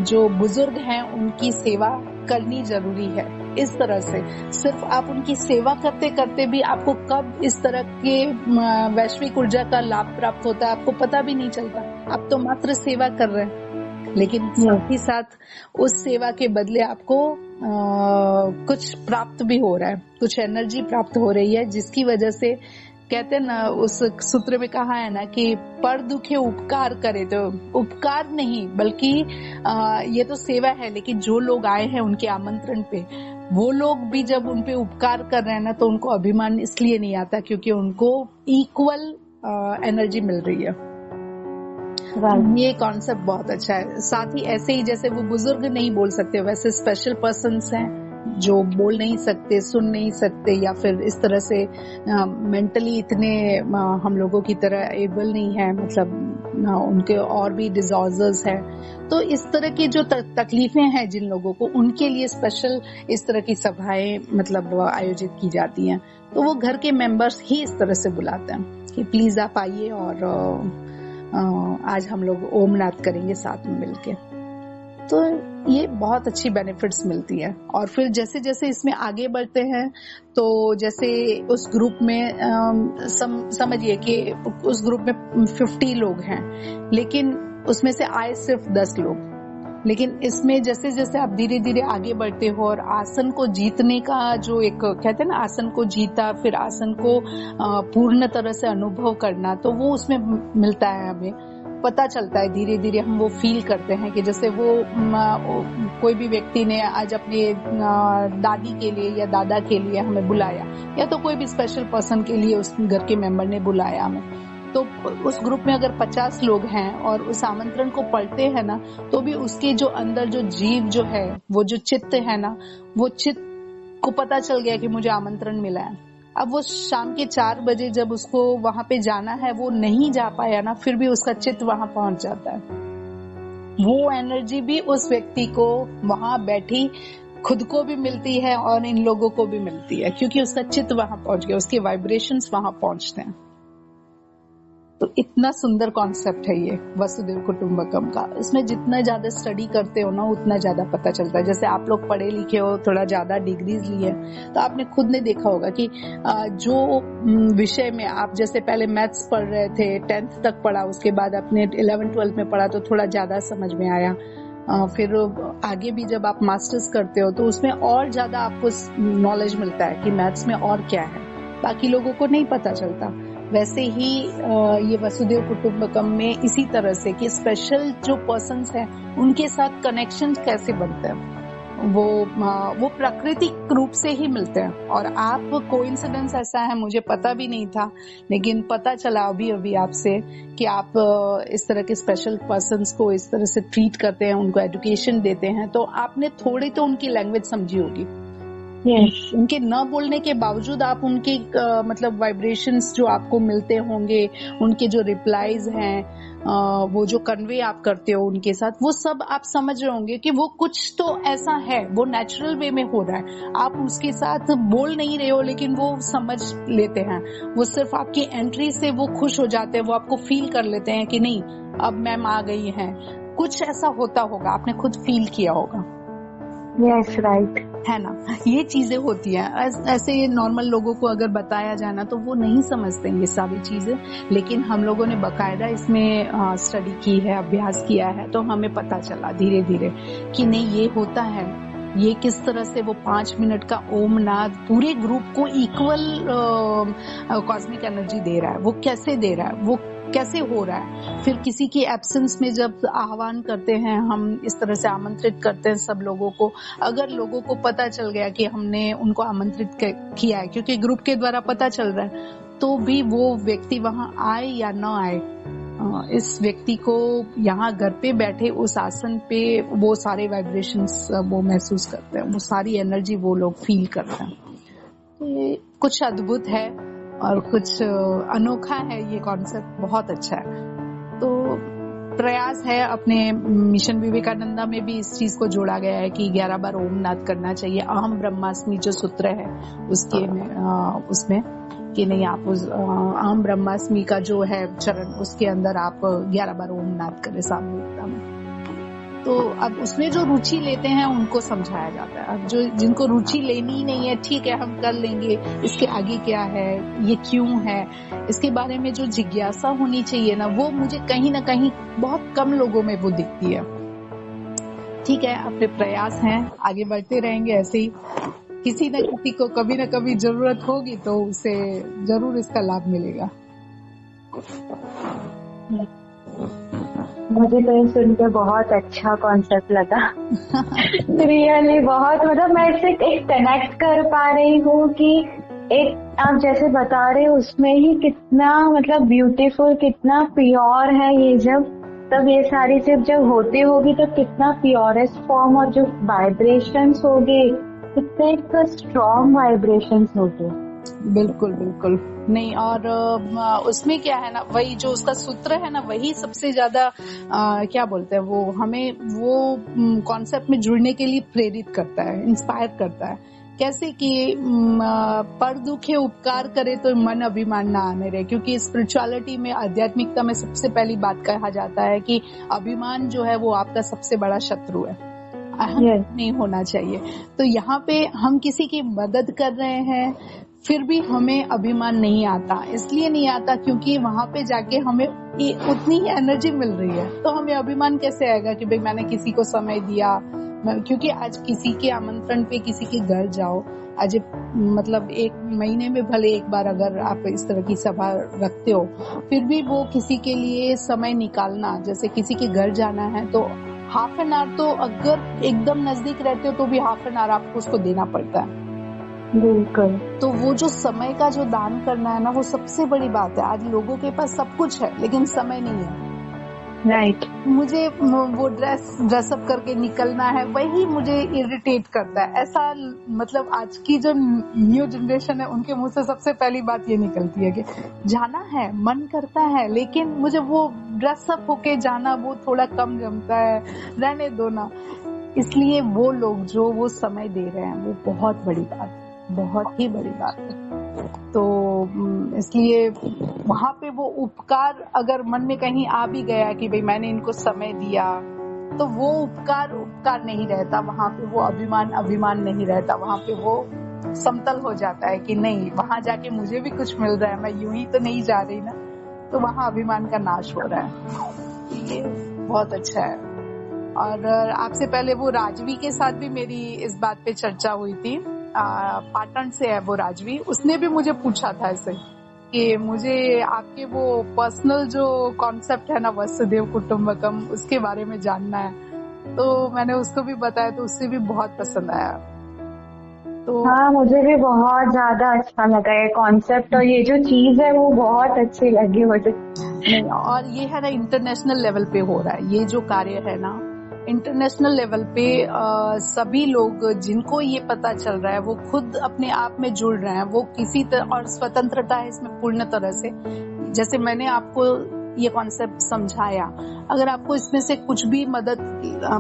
जो बुजुर्ग हैं उनकी सेवा करनी जरूरी है। इस तरह से सिर्फ आप उनकी सेवा करते करते भी आपको कब इस तरह के वैश्विक ऊर्जा का लाभ प्राप्त होता है आपको पता भी नहीं चलता। आप तो मात्र सेवा कर रहे हैं, लेकिन साथ ही साथ उस सेवा के बदले आपको कुछ प्राप्त भी हो रहा है, कुछ एनर्जी प्राप्त हो रही है, जिसकी वजह से कहते हैं ना, उस सूत्र में कहा है ना कि पर दुखे उपकार करे। तो उपकार नहीं बल्कि ये तो सेवा है, लेकिन जो लोग आए हैं उनके आमंत्रण पे, वो लोग भी जब उन पे उपकार कर रहे हैं ना, तो उनको अभिमान इसलिए नहीं आता क्योंकि उनको इक्वल एनर्जी मिल रही है। ये कॉन्सेप्ट बहुत अच्छा है। साथ ही ऐसे ही जैसे वो बुजुर्ग नहीं बोल सकते, वैसे स्पेशल पर्सन्स हैं जो बोल नहीं सकते, सुन नहीं सकते, या फिर इस तरह से मेंटली इतने हम लोगों की तरह एबल नहीं है, मतलब उनके और भी डिसऑर्डर्स है। तो इस तरह की जो तकलीफें हैं जिन लोगों को, उनके लिए स्पेशल इस तरह की सभाएं मतलब आयोजित की जाती हैं। तो वो घर के मेंबर्स ही इस तरह से बुलाते हैं कि प्लीज आप आइए और आज हम लोग ओम नाद करेंगे साथ में मिलके। तो ये बहुत अच्छी बेनिफिट्स मिलती है। और फिर जैसे जैसे इसमें आगे बढ़ते हैं, तो जैसे उस ग्रुप में समझिए कि उस ग्रुप में 50 लोग हैं, लेकिन उसमें से आए सिर्फ 10 लोग। लेकिन इसमें जैसे जैसे आप धीरे धीरे आगे बढ़ते हो और आसन को जीतने का जो एक कहते हैं ना, आसन को जीता, फिर आसन को पूर्ण तरह से अनुभव करना, तो वो उसमें मिलता है, हमें पता चलता है। धीरे धीरे हम वो फील करते हैं कि जैसे वो कोई भी व्यक्ति ने आज अपने दादी के लिए या दादा के लिए हमें बुलाया, या तो कोई भी स्पेशल पर्सन के लिए उस घर के मेंबर ने बुलाया हमें, तो उस ग्रुप में अगर 50 लोग हैं और उस आमंत्रण को पढ़ते हैं ना, तो भी उसके जो अंदर जो जीव जो है, वो जो चित्त है ना, वो चित्त को पता चल गया कि मुझे आमंत्रण मिला है। अब वो शाम के 4 बजे जब उसको वहां पे जाना है, वो नहीं जा पाया ना, फिर भी उसका चित्त वहां पहुंच जाता है। वो एनर्जी भी उस व्यक्ति को वहां बैठी खुद को भी मिलती है और इन लोगों को भी मिलती है, क्योंकि उसका चित्त वहां पहुंच गया, उसके वाइब्रेशंस वहां पहुंचते हैं। तो इतना सुंदर कॉन्सेप्ट है ये वसुदेव कुटुंबकम का। इसमें जितना ज्यादा स्टडी करते हो ना, उतना ज्यादा पता चलता है। जैसे आप लोग पढ़े लिखे हो, थोड़ा ज्यादा डिग्रीज लिए, तो आपने खुद ने देखा होगा कि जो विषय में आप जैसे पहले मैथ्स पढ़ रहे थे, 10th तक पढ़ा, उसके बाद आपने 11th 12th में पढ़ा तो थोड़ा ज्यादा समझ में आया। फिर आगे भी जब आप मास्टर्स करते हो तो उसमें और ज्यादा आपको नॉलेज मिलता है कि मैथ्स में और क्या है, बाकी लोगों को नहीं पता चलता। वैसे ही ये वसुदेव कुटुंबकम में इसी तरह से कि स्पेशल जो पर्सन्स हैं उनके साथ कनेक्शन कैसे बनते हैं, वो प्राकृतिक रूप से ही मिलते हैं। और आप कोइंसिडेंस ऐसा है, मुझे पता भी नहीं था, लेकिन पता चला अभी अभी आपसे कि आप इस तरह के स्पेशल पर्सन्स को इस तरह से ट्रीट करते हैं, उनको एजुकेशन देते हैं। तो आपने थोड़ी तो उनकी लैंग्वेज समझी होगी, yes. उनके न बोलने के बावजूद आप उनके मतलब वाइब्रेशंस जो आपको मिलते होंगे, उनके जो रिप्लाईज हैं, वो जो कन्वे आप करते हो उनके साथ, वो सब आप समझ रहे होंगे कि वो कुछ तो ऐसा है, वो नेचुरल वे में हो रहा है। आप उसके साथ बोल नहीं रहे हो लेकिन वो समझ लेते हैं, वो सिर्फ आपकी एंट्री से वो खुश हो जाते हैं, वो आपको फील कर लेते हैं कि नहीं अब मैम आ गई हैं। कुछ ऐसा होता होगा, आपने खुद फील किया होगा। यस, राइट, है ना, ये चीजें होती हैं। ऐसे नॉर्मल लोगों को अगर बताया जाए ना तो वो नहीं समझते ये सारी चीजें, लेकिन हम लोगों ने बकायदा इसमें स्टडी की है, अभ्यास किया है, तो हमें पता चला धीरे धीरे कि नहीं ये होता है। ये किस तरह से वो 5 मिनट का ओम नाद पूरे ग्रुप को इक्वल कॉस्मिक एनर्जी दे रहा है, वो कैसे दे रहा है, वो कैसे हो रहा है। फिर किसी की एब्सेंस में जब आह्वान करते हैं, हम इस तरह से आमंत्रित करते हैं सब लोगों को, अगर लोगों को पता चल गया कि हमने उनको आमंत्रित किया है, क्योंकि ग्रुप के द्वारा पता चल रहा है, तो भी वो व्यक्ति वहां आए या न आए, इस व्यक्ति को यहाँ घर पे बैठे उस आसन पे वो सारे वाइब्रेशंस वो महसूस करते हैं, वो सारी एनर्जी वो लोग फील करते हैं। ये कुछ अद्भुत है और कुछ अनोखा है, ये कॉन्सेप्ट बहुत अच्छा है। तो प्रयास है, अपने मिशन विवेकानंदा में भी इस चीज को जोड़ा गया है कि 11 बार ओम नाद करना चाहिए। अहम ब्रह्मास्मि जो सूत्र है उसके में उसमें कि नहीं, आप उस अहम ब्रह्मास्मि का जो है चरण, उसके अंदर आप 11 बार ओम नाद करें सामूहिकता में। तो अब उसमें जो रुचि लेते हैं उनको समझाया जाता है। अब जो जिनको रुचि लेनी ही नहीं है, ठीक है हम कर लेंगे, इसके आगे क्या है, ये क्यों है, इसके बारे में जो जिज्ञासा होनी चाहिए ना, वो मुझे कहीं ना कहीं बहुत कम लोगों में वो दिखती है। ठीक है, अपने प्रयास हैं, आगे बढ़ते रहेंगे ऐसे ही। किसी न किसी को कभी न कभी जरूरत होगी तो उसे जरूर इसका लाभ मिलेगा। मुझे तो ये सुनकर बहुत अच्छा कॉन्सेप्ट लगा। रियली बहुत, मतलब मैं इससे एक कनेक्ट कर पा रही हूँ कि एक आप जैसे बता रहे हो उसमें ही कितना मतलब ब्यूटीफुल, कितना प्योर है ये, तब ये सारी चीज जब होती होगी तो कितना प्योरेस्ट फॉर्म, और जो वाइब्रेशंस होंगे कितने स्ट्रॉन्ग वाइब्रेशंस होंगे। बिल्कुल बिल्कुल नहीं, और उसमें क्या है ना, वही जो उसका सूत्र है ना, वही सबसे ज्यादा क्या बोलते हैं, वो हमें वो कॉन्सेप्ट में जुड़ने के लिए प्रेरित करता है, इंस्पायर करता है। कैसे कि पर दुखे उपकार करे तो मन अभिमान ना आने रहे, क्योंकि स्पिरिचुअलिटी में, आध्यात्मिकता में सबसे पहली बात कहा जाता है कि अभिमान जो है वो आपका सबसे बड़ा शत्रु है, नहीं होना चाहिए। तो यहाँ पे हम किसी की मदद कर रहे हैं, फिर भी हमें अभिमान नहीं आता। इसलिए नहीं आता क्योंकि वहां पे जाके हमें उतनी ही एनर्जी मिल रही है, तो हमें अभिमान कैसे आएगा कि भाई मैंने किसी को समय दिया। क्योंकि आज किसी के आमंत्रण पे किसी के घर जाओ, आज मतलब 1 महीने में भले एक बार अगर आप इस तरह की सभा रखते हो, फिर भी वो किसी के लिए समय निकालना, जैसे किसी के घर जाना है तो हाफ एन आवर, तो अगर एकदम नजदीक रहते हो तो भी हाफ एन आवर आपको उसको देना पड़ता है। बिल्कुल। तो वो जो समय का जो दान करना है ना, वो सबसे बड़ी बात है। आज लोगों के पास सब कुछ है लेकिन समय नहीं है। राइट। मुझे वो ड्रेसअप करके निकलना है, वही मुझे इरिटेट करता है। ऐसा मतलब आज की जो न्यू जनरेशन है उनके मुंह से सबसे पहली बात ये निकलती है कि जाना है, मन करता है, लेकिन मुझे वो ड्रेसअप होके जाना वो थोड़ा कम जमता है, रहने दो ना। इसलिए वो लोग जो वो समय दे रहे हैं वो बहुत बड़ी बात है, बहुत ही बड़ी बात है। तो इसलिए वहां पे वो उपकार अगर मन में कहीं आ भी गया कि भाई मैंने इनको समय दिया, तो वो उपकार नहीं रहता, वहां पे वो अभिमान नहीं रहता, वहां पे वो समतल हो जाता है कि नहीं, वहां जाके मुझे भी कुछ मिल रहा है, मैं यूं ही तो नहीं जा रही ना। तो वहां अभिमान का नाश हो रहा है। ये बहुत अच्छा है। और आपसे पहले वो राजवी के साथ भी मेरी इस बात पे चर्चा हुई थी, पाटन से है वो राजवी, उसने भी मुझे पूछा था ऐसे कि मुझे आपके वो पर्सनल जो कॉन्सेप्ट है ना वसुधैव कुटुंबकम, उसके बारे में जानना है। तो मैंने उसको भी बताया, तो उससे भी बहुत पसंद आया। तो हाँ, मुझे भी बहुत ज्यादा अच्छा लगा ये कॉन्सेप्ट, और ये जो चीज है वो बहुत अच्छी लगी मुझे। और ये है ना इंटरनेशनल लेवल पे हो रहा है ये जो कार्य है ना, इंटरनेशनल लेवल पे सभी लोग जिनको ये पता चल रहा है वो खुद अपने आप में जुड़ रहे हैं, वो किसी तरह, और स्वतंत्रता है इसमें पूर्ण तरह से। जैसे मैंने आपको ये कॉन्सेप्ट समझाया, अगर आपको इसमें से कुछ भी मदद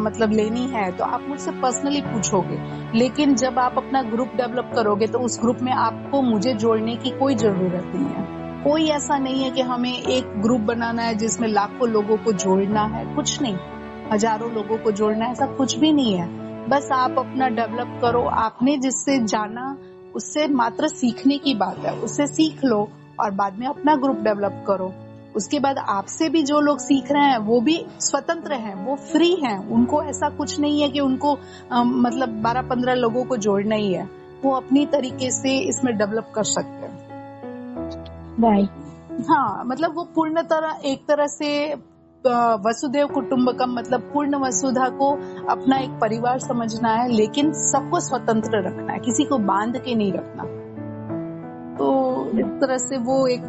मतलब लेनी है तो आप मुझसे पर्सनली पूछोगे, लेकिन जब आप अपना ग्रुप डेवलप करोगे तो उस ग्रुप में आपको मुझे जोड़ने की कोई जरूरत नहीं है। कोई ऐसा नहीं है कि हमें एक ग्रुप बनाना है जिसमें लाखों लोगों को जोड़ना है, कुछ नहीं, हजारों लोगों को जोड़ना है, ऐसा कुछ भी नहीं है। बस आप अपना डेवलप करो, आपने जिससे जाना उससे मात्र सीखने की बात है, उससे सीख लो और बाद में अपना ग्रुप डेवलप करो। उसके बाद आपसे भी जो लोग सीख रहे हैं वो भी स्वतंत्र हैं, वो फ्री हैं, उनको ऐसा कुछ नहीं है कि उनको मतलब 12-15 लोगों को जोड़ना ही है, वो अपनी तरीके से इसमें डेवलप कर सकते हैं। हाँ, मतलब वो पूर्ण तरह एक तरह से वसुदेव कुटुंबकम, मतलब पूर्ण वसुधा को अपना एक परिवार समझना है, लेकिन सबको स्वतंत्र रखना है, किसी को बांध के नहीं रखना। तो इस तरह से वो एक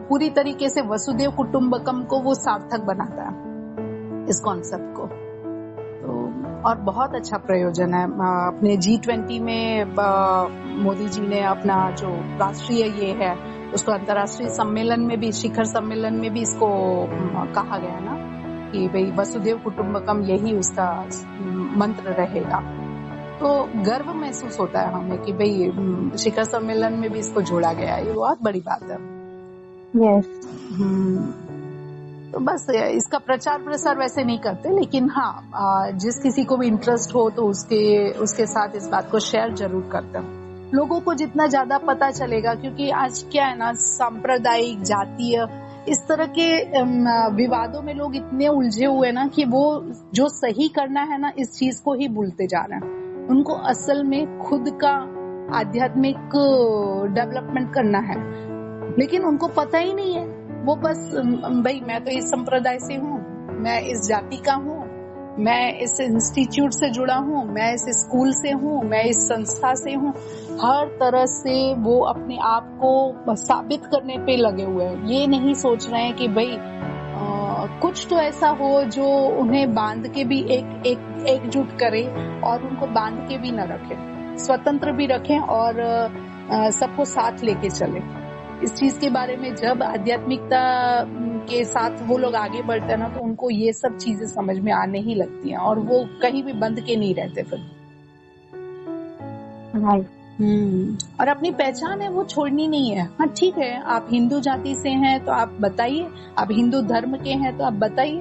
पूरी तरीके से वसुदेव कुटुंबकम को वो सार्थक बनाता है, इस कॉन्सेप्ट को। तो और बहुत अच्छा प्रयोजन है। अपने G20 में मोदी जी ने अपना जो राष्ट्रीय ये है उसको अंतर्राष्ट्रीय सम्मेलन में भी, शिखर सम्मेलन में भी इसको कहा गया ना कि भाई वसुदेव कुटुंबकम यही उसका मंत्र रहेगा। तो गर्व महसूस होता है हमें कि भाई शिखर सम्मेलन में भी इसको जोड़ा गया है, ये बहुत बड़ी बात है। यस। तो बस इसका प्रचार प्रसार वैसे नहीं करते, लेकिन हाँ, जिस किसी को भी इंटरेस्ट हो तो उसके साथ इस बात को शेयर जरूर करते हैं। लोगों को जितना ज्यादा पता चलेगा, क्योंकि आज क्या है ना, सांप्रदायिक, जातीय, इस तरह के विवादों में लोग इतने उलझे हुए ना कि वो जो सही करना है ना, इस चीज को ही भूलते जा रहे हैं। उनको असल में खुद का आध्यात्मिक डेवलपमेंट करना है, लेकिन उनको पता ही नहीं है। वो बस भाई मैं तो इस संप्रदाय से हूँ, मैं इस जाति का हूँ, मैं इस इंस्टीट्यूट से जुड़ा हूँ, मैं इस स्कूल से हूँ, मैं इस संस्था से हूँ। हर तरह से वो अपने आप को साबित करने पे लगे हुए हैं। ये नहीं सोच रहे हैं कि भाई कुछ तो ऐसा हो जो उन्हें बांध के भी एकजुट करे और उनको बांध के भी न रखे, स्वतंत्र भी रखें और सबको साथ लेके चले। इस चीज के बारे में जब आध्यात्मिकता के साथ वो लोग आगे बढ़ते हैं ना, तो उनको ये सब चीजें समझ में आने ही लगती हैं और वो कहीं भी बंद के नहीं रहते फिर। और अपनी पहचान है वो छोड़नी नहीं है। हाँ ठीक है, आप हिंदू जाति से हैं तो आप बताइए, आप हिंदू धर्म के हैं तो आप बताइए,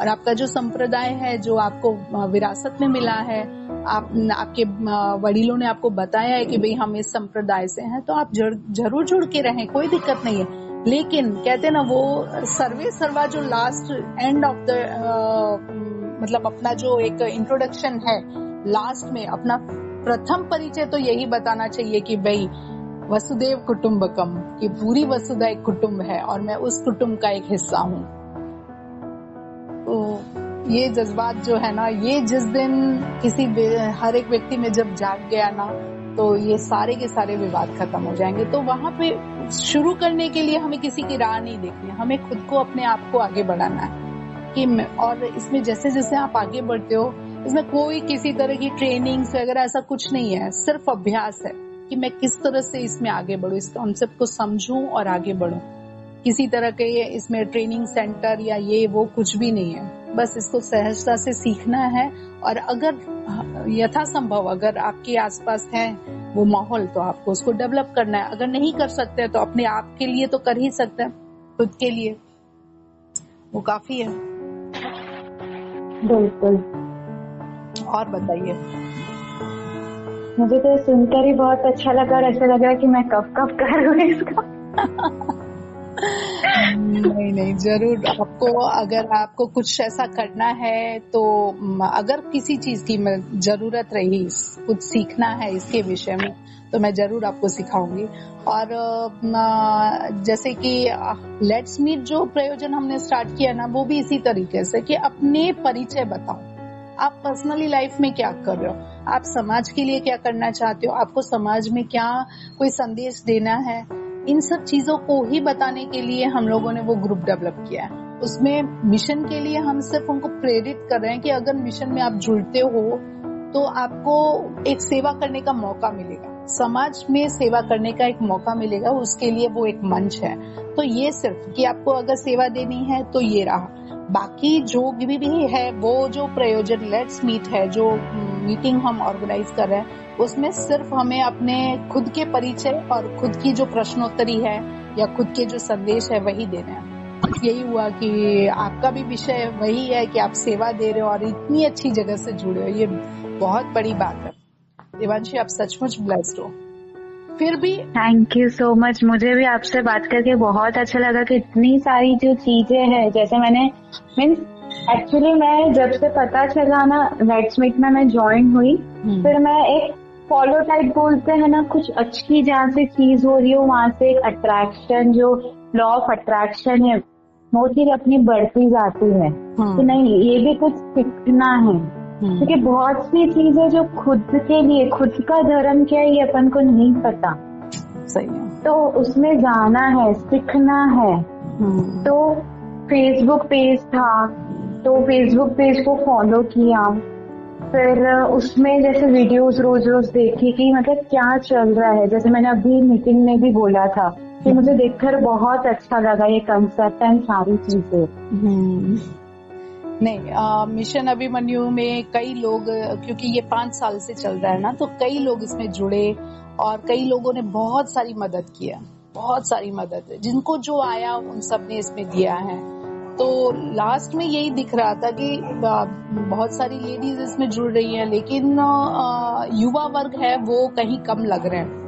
और आपका जो संप्रदाय है जो आपको विरासत में मिला है, आपके वडीलों ने आपको बताया है कि भाई हम इस संप्रदाय से हैं, तो आप जरूर जुड़ के रहें, कोई दिक्कत नहीं है। लेकिन कहते ना वो सर्वे सर्वा जो लास्ट एंड ऑफ द मतलब अपना जो एक इंट्रोडक्शन है, लास्ट में अपना प्रथम परिचय तो यही बताना चाहिए कि भाई वसुदेव कुटुंबकम, कि पूरी वसुधा एक कुटुंब है और मैं उस कुटुंब का एक हिस्सा हूँ। तो ये जज्बात जो है ना, ये जिस दिन हर एक व्यक्ति में जब जाग गया ना, तो ये सारे के सारे विवाद खत्म हो जाएंगे। तो वहां पे शुरू करने के लिए हमें किसी की राह नहीं देखनी है, हमें खुद को अपने आप को आगे बढ़ाना है और इसमें जैसे जैसे आप आगे बढ़ते हो, इसमें कोई किसी तरह की ट्रेनिंग्स वगैरह ऐसा कुछ नहीं है, सिर्फ अभ्यास है कि मैं किस तरह से इसमें आगे बढ़ूं, इस कॉन्सेप्ट को समझूं और आगे बढ़ूं। किसी तरह के इसमें ट्रेनिंग सेंटर या ये वो कुछ भी नहीं है, बस इसको सहजता से सीखना है। और अगर यथासंभव अगर आपके आसपास है वो माहौल, तो आपको उसको डेवलप करना है। अगर नहीं कर सकते तो अपने आप के लिए तो कर ही सकते हैं, खुद के लिए वो काफी है। बिल्कुल। और बताइए। मुझे तो सुनकर ही बहुत अच्छा लगा और ऐसा लगा कि मैं कब करूँ इसका। नहीं, जरूर आपको, अगर आपको कुछ ऐसा करना है तो अगर किसी चीज की जरूरत रही, कुछ सीखना है इसके विषय में, तो मैं जरूर आपको सिखाऊंगी। और जैसे कि लेट्स मीट जो प्रयोजन हमने स्टार्ट किया ना, वो भी इसी तरीके से कि अपने परिचय बताओ, आप पर्सनली लाइफ में क्या कर रहे हो, आप समाज के लिए क्या करना चाहते हो, आपको समाज में क्या कोई संदेश देना है, इन सब चीजों को ही बताने के लिए हम लोगों ने वो ग्रुप डेवलप किया है। उसमें मिशन के लिए हम सिर्फ उनको प्रेरित कर रहे हैं कि अगर मिशन में आप जुड़ते हो तो आपको एक सेवा करने का मौका मिलेगा, समाज में सेवा करने का एक मौका मिलेगा, उसके लिए वो एक मंच है। तो ये सिर्फ कि आपको अगर सेवा देनी है तो ये रहा, बाकी जो भी है वो जो प्रयोजन लेट्स मीट है, जो मीटिंग हम ऑर्गेनाइज कर रहे हैं, उसमें सिर्फ हमें अपने खुद के परिचय और खुद की जो प्रश्नोत्तरी है या खुद के जो संदेश है वही देने हैं। यही हुआ कि आपका भी विषय वही है कि आप सेवा दे रहे हो और इतनी अच्छी जगह से जुड़े हो, ये बहुत बड़ी बात है। देवांशी, आप सचमुच ब्लेस्ड हो। फिर भी थैंक यू सो मच, मुझे भी आपसे बात करके बहुत अच्छा लगा कि इतनी सारी जो चीजें हैं, जैसे मैंने एक्चुअली मैं जब से पता चला ना लेट्स मीट में मैं ज्वाइन हुई, फिर मैं एक फॉलो टाइप बोलते हैं ना, कुछ अच्छी जहाँ से चीज हो रही हो वहां से एक अट्रैक्शन, जो लॉ ऑफ अट्रैक्शन है वो चीज अपनी बढ़ती जाती है कि नहीं ये भी कुछ सीखना है, क्योंकि बहुत सी चीजें जो खुद के लिए, खुद का धर्म क्या है ये अपन को नहीं पता, सही है, तो उसमें जाना है, सीखना है। तो फेसबुक पेज था, तो फेसबुक पेज को फॉलो किया, फिर उसमें जैसे वीडियोस रोज रोज देखी कि मतलब क्या चल रहा है, जैसे मैंने अभी मीटिंग में भी बोला था कि मुझे देखकर बहुत अच्छा लगा ये कंसेप्ट एंड सारी चीजें। नहीं, मिशन अभिमन्यु में कई लोग, क्योंकि ये 5 साल से चल रहा है ना, तो कई लोग इसमें जुड़े और कई लोगों ने बहुत सारी मदद किया, बहुत सारी मदद, जिनको जो आया उन सब ने इसमें दिया है। तो लास्ट में यही दिख रहा था कि बहुत सारी लेडीज इसमें जुड़ रही हैं, लेकिन युवा वर्ग है वो कहीं कम लग रहे हैं।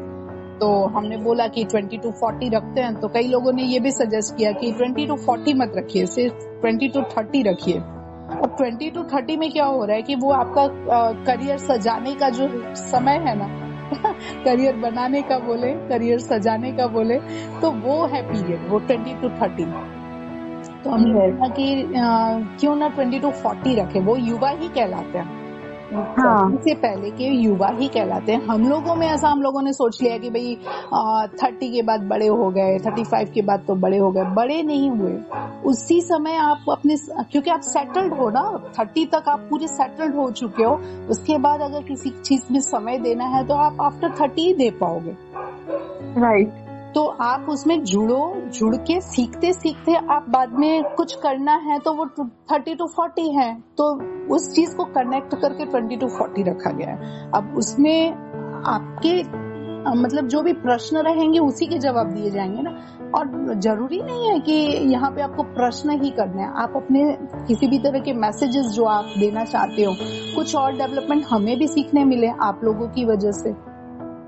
तो हमने बोला कि 20 to 40 रखते हैं, तो कई लोगों ने ये भी सजेस्ट किया कि 20 to 40 मत रखिए, सिर्फ 20 to 30 रखिए। अब 20 to 30 में क्या हो रहा है कि वो आपका करियर सजाने का जो समय है ना करियर बनाने का बोले, करियर सजाने का बोले, तो वो है पीरियड, वो 20 to 30। तो हमने बोला कि क्यों ना 20 to 40 रखे, वो युवा ही कहलाते हैं। से पहले के युवा ही कहलाते हैं। हम लोगों में ऐसा हम लोगों ने सोच लिया कि भाई 30 के बाद बड़े हो गए, 35 के बाद तो बड़े हो गए, बड़े नहीं हुए। उसी समय आप अपने, क्योंकि आप सेटल्ड हो ना, 30 तक आप पूरे सेटल्ड हो चुके हो, उसके बाद अगर किसी चीज में समय देना है तो आप आफ्टर 30 ही दे पाओगे, राइट। तो आप उसमें जुड़ो, जुड़ के सीखते सीखते आप बाद में कुछ करना है तो वो 30 to 40 है, तो उस चीज को कनेक्ट करके 20 to 40 रखा गया है। अब उसमें आपके मतलब जो भी प्रश्न रहेंगे उसी के जवाब दिए जाएंगे ना, और जरूरी नहीं है कि यहाँ पे आपको प्रश्न ही करने हैं, आप अपने किसी भी तरह के मैसेजेस जो आप देना चाहते हो, कुछ और डेवलपमेंट हमें भी सीखने मिले आप लोगों की वजह से,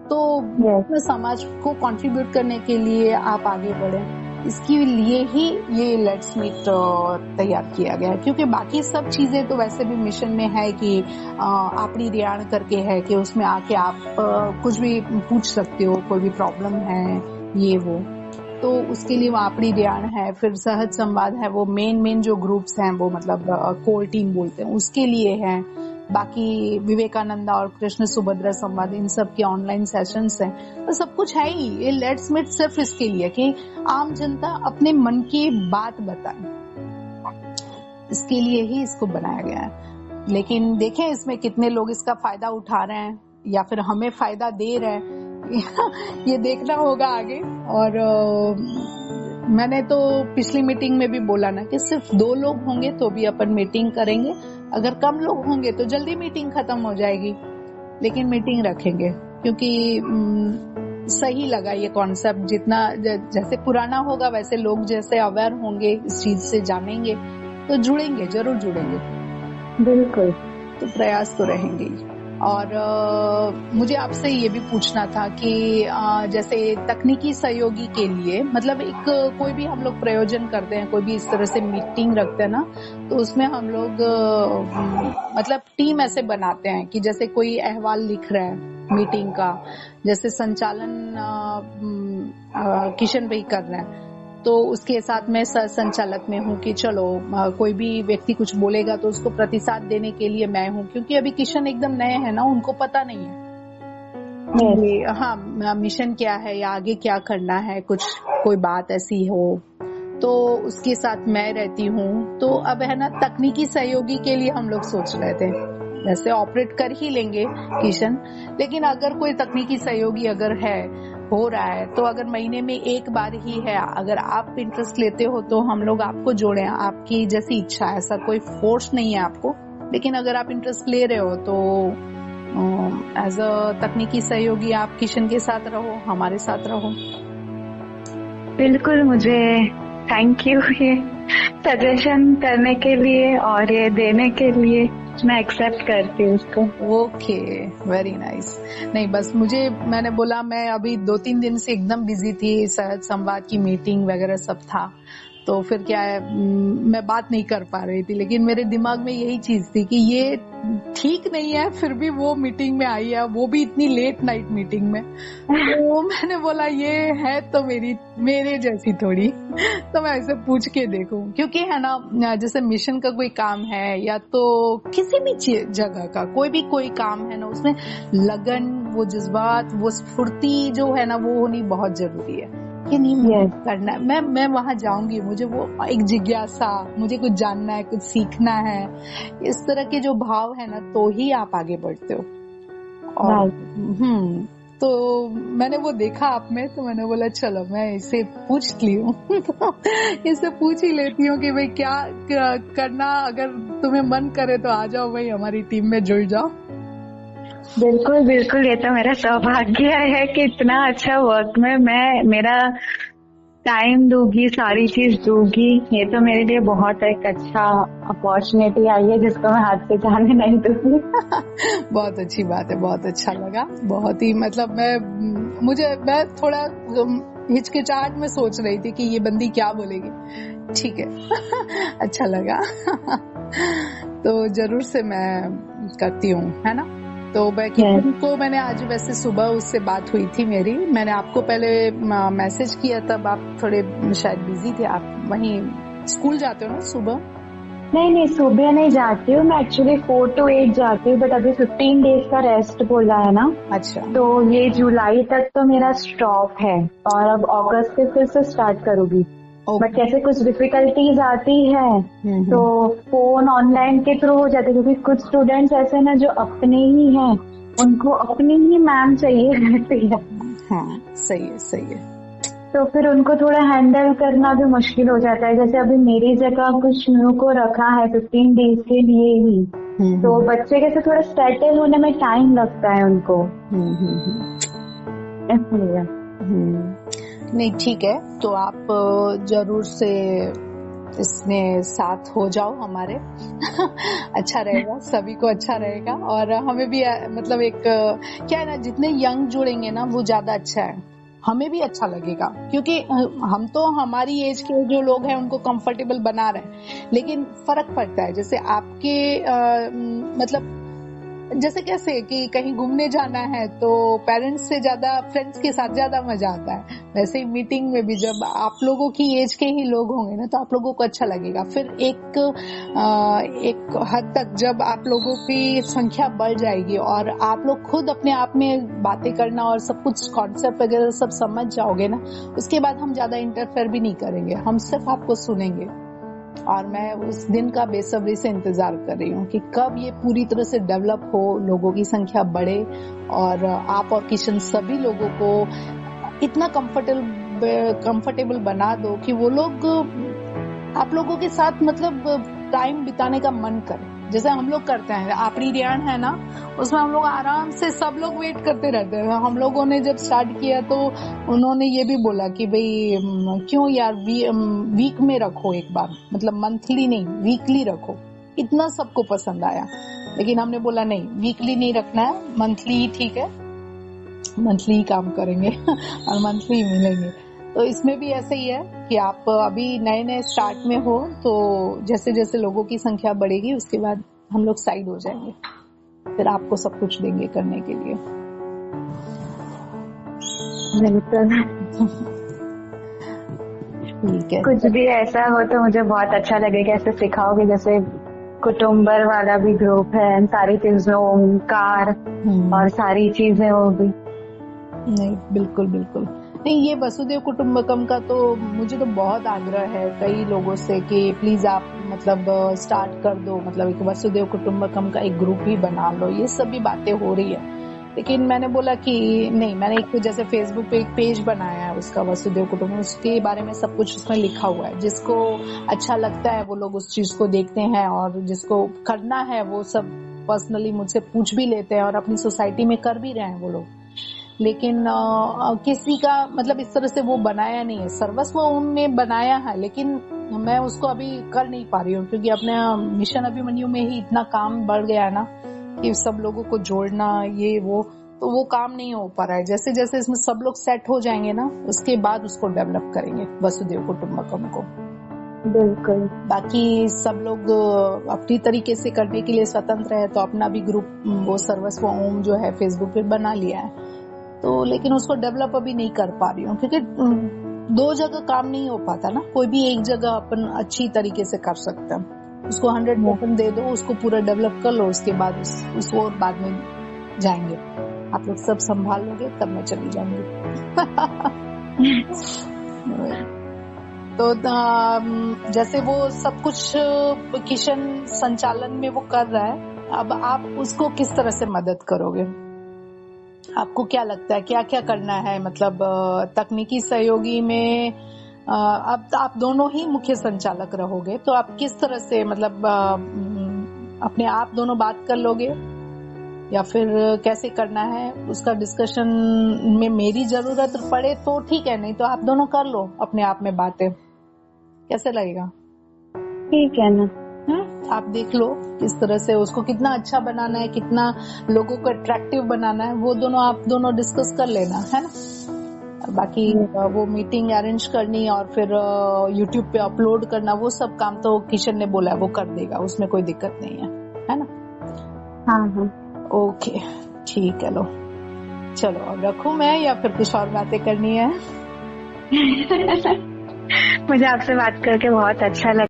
तो समाज को कंट्रीब्यूट करने के लिए आप आगे बढ़े, इसके लिए ही ये लेट्स मीट तैयार किया गया है। क्योंकि बाकी सब चीजें तो वैसे भी मिशन में है कि आपड़ी रियाण करके है कि उसमें आके आप कुछ भी पूछ सकते हो, कोई भी प्रॉब्लम है ये वो, तो उसके लिए वो आपड़ी रियाण है। फिर सहज संवाद है, वो मेन जो ग्रुप्स हैं वो मतलब कोर टीम बोलते हैं, उसके लिए है। बाकी विवेकानंदा और कृष्ण सुभद्रा संवाद, इन सब के ऑनलाइन सेशंस हैं, तो सब कुछ है ही। ये लेट्स मीट सिर्फ इसके लिए कि आम जनता अपने मन की बात बताए, इसके लिए ही इसको बनाया गया है। लेकिन देखें इसमें कितने लोग इसका फायदा उठा रहे हैं या फिर हमें फायदा दे रहे हैं ये देखना होगा आगे। और मैंने तो पिछली मीटिंग में भी बोला ना कि सिर्फ 2 लोग होंगे तो भी अपन मीटिंग करेंगे, अगर कम लोग होंगे तो जल्दी मीटिंग खत्म हो जाएगी, लेकिन मीटिंग रखेंगे क्योंकि सही लगा ये कॉन्सेप्ट। जितना जैसे पुराना होगा वैसे लोग जैसे अवेयर होंगे, इस चीज से जानेंगे, तो जुड़ेंगे, जरूर जुड़ेंगे। बिल्कुल, तो प्रयास तो रहेंगे ही। और मुझे आपसे ये भी पूछना था कि जैसे तकनीकी सहयोगी के लिए मतलब एक कोई भी हम लोग प्रयोजन करते हैं, कोई भी इस तरह से मीटिंग रखते हैं ना, तो उसमें हम लोग मतलब टीम ऐसे बनाते हैं कि जैसे कोई अहवाल लिख रहा है मीटिंग का, जैसे संचालन किशन भाई कर रहे हैं, तो उसके साथ मैं संचालक में हूँ कि चलो कोई भी व्यक्ति कुछ बोलेगा तो उसको प्रतिसाद देने के लिए मैं हूँ, क्योंकि अभी किशन एकदम नए हैं ना, उनको पता नहीं है हाँ मिशन क्या है या आगे क्या करना है, कुछ कोई बात ऐसी हो तो उसके साथ मैं रहती हूँ। तो अब है ना, तकनीकी सहयोगी के लिए हम लोग सोच रहे थे, वैसे ऑपरेट कर ही लेंगे किशन, लेकिन अगर कोई तकनीकी सहयोगी अगर हो रहा है तो अगर महीने में एक बार ही है, अगर आप इंटरेस्ट लेते हो तो हम लोग आपको जोड़ें, आपकी जैसी इच्छा है, ऐसा कोई फोर्स नहीं है आपको, लेकिन अगर आप इंटरेस्ट ले रहे हो तो एज अ तकनीकी सहयोगी आप किशन के साथ रहो, हमारे साथ रहो। बिल्कुल, मुझे थैंक यू ये सजेशन करने के लिए और ये देने के लिए, मैं एक्सेप्ट करती हूँ उसको। Okay, very nice. नहीं बस मैंने बोला, मैं अभी 2-3 दिन से एकदम बिजी थी, सहज संवाद की मीटिंग वगैरह सब था, तो फिर क्या है, मैं बात नहीं कर पा रही थी, लेकिन मेरे दिमाग में यही चीज थी कि ये ठीक नहीं है, फिर भी वो मीटिंग में आई है, वो भी इतनी लेट नाइट मीटिंग में। तो मैंने बोला ये है तो मेरे जैसी थोड़ी, तो मैं ऐसे पूछ के देखूं, क्योंकि है ना, जैसे मिशन का कोई काम है या तो किसी भी जगह का कोई काम है ना, उसमें लगन, वो जज्बात, वो स्फूर्ति जो है ना, वो होनी बहुत जरूरी है कि नहीं करना है। मैं वहां जाऊंगी, मुझे वो एक जिज्ञासा, मुझे कुछ जानना है, कुछ सीखना है, इस तरह के जो भाव है ना, तो ही आप आगे बढ़ते हो। और तो मैंने वो देखा आप में, तो मैंने बोला चलो मैं इसे पूछ ली हूँ इससे पूछ ही लेती हूँ कि भाई क्या करना, अगर तुम्हें मन करे तो आ जाओ भाई, हमारी टीम में जुड़ जाओ। बिल्कुल बिल्कुल, ये तो मेरा सौभाग्य है कि इतना अच्छा वर्क में मैं मेरा टाइम दूंगी, सारी चीज दूंगी। ये तो मेरे लिए बहुत एक अच्छा अपॉर्चुनिटी आई है जिसको मैं हाथ से जाने नहीं दूंगी बहुत अच्छी बात है, बहुत अच्छा लगा, बहुत ही, मतलब मैं थोड़ा हिचकिचाहट में सोच रही थी कि ये बंदी क्या बोलेगी, ठीक है अच्छा लगा तो जरूर से मैं करती हूँ, है ना। तो तो मैंने आज वैसे सुबह उससे बात हुई थी मेरी, मैंने आपको पहले मैसेज किया, तब आप थोड़े शायद बिजी थे, आप वहीं स्कूल जाते हो ना सुबह? नहीं, सुबह नहीं जाती हूँ मैं, एक्चुअली 4 to 8 जाती हूँ, बट अभी 15 डेज का रेस्ट बोला है ना। अच्छा, तो ये जुलाई तक तो मेरा स्टॉप है और अब अगस्त से फिर से स्टार्ट करूंगी। बट कैसे कुछ डिफिकल्टीज आती है तो फोन ऑनलाइन के थ्रू हो जाते, क्योंकि कुछ स्टूडेंट्स ऐसे ना जो अपने ही हैं, उनको अपनी ही मैम चाहिए रहती है। हाँ, सही है। तो फिर उनको थोड़ा हैंडल करना भी मुश्किल हो जाता है। जैसे अभी मेरी जगह कुछ न्यू को रखा है 15 डेज के लिए ही, तो बच्चे कैसे थोड़ा सेटल होने में टाइम लगता है उनको, इसलिए। नहीं ठीक है, तो आप जरूर से इसमें साथ हो जाओ हमारे अच्छा रहेगा, सभी को अच्छा रहेगा, और हमें भी मतलब एक क्या है ना, जितने यंग जुड़ेंगे ना वो ज्यादा अच्छा है, हमें भी अच्छा लगेगा, क्योंकि हम तो हमारी एज के जो लोग हैं उनको कंफर्टेबल बना रहे हैं, लेकिन फर्क पड़ता है। जैसे आपके मतलब जैसे कैसे कि कहीं घूमने जाना है तो पेरेंट्स से ज्यादा फ्रेंड्स के साथ ज्यादा मजा आता है, वैसे ही मीटिंग में भी जब आप लोगों की एज के ही लोग होंगे ना, तो आप लोगों को अच्छा लगेगा। फिर एक हद तक जब आप लोगों की संख्या बढ़ जाएगी और आप लोग खुद अपने आप में बातें करना और सब कुछ कॉन्सेप्ट वगैरह सब समझ जाओगे ना, उसके बाद हम ज्यादा इंटरफेयर भी नहीं करेंगे, हम सिर्फ आपको सुनेंगे। और मैं उस दिन का बेसब्री से इंतजार कर रही हूँ कि कब ये पूरी तरह से डेवलप हो, लोगों की संख्या बढ़े, और आप और किशन सभी लोगों को इतना कंफर्टेबल बना दो कि वो लोग आप लोगों के साथ मतलब टाइम बिताने का मन करे, जैसे हम लोग करते हैं। आपरी रियान है ना, उसमें हम लोग आराम से सब लोग वेट करते रहते हैं। हम लोगों ने जब स्टार्ट किया तो उन्होंने ये भी बोला कि भाई क्यों यार वीक में रखो एक बार, मतलब मंथली नहीं वीकली रखो, इतना सबको पसंद आया। लेकिन हमने बोला नहीं, वीकली नहीं रखना है, मंथली ही ठीक है, मंथली ही काम करेंगे और मंथली ही मिलेंगे। तो इसमें भी ऐसे ही है कि आप अभी नए स्टार्ट में हो, तो जैसे जैसे लोगों की संख्या बढ़ेगी उसके बाद हम लोग साइड हो जाएंगे, फिर आपको सब कुछ देंगे करने के लिए। ठीक है, कुछ भी ऐसा हो तो मुझे बहुत अच्छा लगेगा, ऐसे सिखाओगे, जैसे कुटुम्बर वाला भी ग्रुप है, सारी चीजें, ओमकार और सारी चीजें होगी। नहीं बिल्कुल, नहीं, ये वसुदेव कुटुंबकम का तो मुझे तो बहुत आग्रह है कई लोगों से कि प्लीज आप मतलब स्टार्ट कर दो, मतलब एक वसुदेव कुटुंबकम का एक ग्रुप ही बना लो, ये सभी बातें हो रही है। लेकिन मैंने बोला कि नहीं, मैंने एक जैसे फेसबुक पे एक पेज बनाया है उसका वसुदेव कुटुंबकम, उसके बारे में सब कुछ उसमें लिखा हुआ है। जिसको अच्छा लगता है वो लोग उस चीज को देखते हैं, और जिसको करना है वो सब पर्सनली मुझसे पूछ भी लेते हैं और अपनी सोसाइटी में कर भी रहे हैं वो लोग। लेकिन किसी का मतलब इस तरह से वो बनाया नहीं है, सर्वस्व उनने बनाया है, लेकिन मैं उसको अभी कर नहीं पा रही हूँ क्योंकि अपने मिशन अभिमन्यु में ही इतना काम बढ़ गया है ना कि सब लोगों को जोड़ना ये वो, तो वो काम नहीं हो पा रहा है। जैसे जैसे इसमें सब लोग सेट हो जाएंगे ना, उसके बाद उसको डेवलप करेंगे वसुदेव कुटुंबकम को। बिल्कुल। बाकी सब लोग अपनी तरीके से करने के लिए स्वतंत्र है, तो अपना भी ग्रुप वो सर्वस्व ओम जो है फेसबुक पे बना लिया है, तो लेकिन उसको डेवलप अभी नहीं कर पा रही हूँ क्योंकि 2 जगह काम नहीं हो पाता ना, कोई भी एक जगह अपन अच्छी तरीके से कर सकते हैं। उसको 100% दे दो, उसको पूरा डेवलप कर लो, उसके बाद उसको बाद में जाएंगे। आप लोग सब संभाल लोगे तब मैं चली जाऊंगी। तो जैसे वो सब कुछ किशन संचालन में वो कर रहा है, अब आप उसको किस तरह से मदद करोगे? आपको क्या लगता है क्या क्या करना है? मतलब तकनीकी सहयोगी में अब आप दोनों ही मुख्य संचालक रहोगे, तो आप किस तरह से मतलब अपने आप दोनों बात कर लोगे या फिर कैसे करना है? उसका डिस्कशन में मेरी जरूरत पड़े तो ठीक है, नहीं तो आप दोनों कर लो अपने आप में बातें, कैसे लगेगा? ठीक है ना। आप देख लो किस तरह से उसको कितना अच्छा बनाना है, कितना लोगों को अट्रैक्टिव बनाना है, वो दोनों आप दोनों डिस्कस कर लेना है ना। बाकी वो मीटिंग अरेंज करनी और फिर YouTube पे अपलोड करना, वो सब काम तो किशन ने बोला है वो कर देगा, उसमें कोई दिक्कत नहीं है ना। हाँ। ओके ठीक है, लो चलो अब रखूं मैं या फिर कुछ और बातें करनी है? मुझे आपसे बात करके बहुत अच्छा लगा।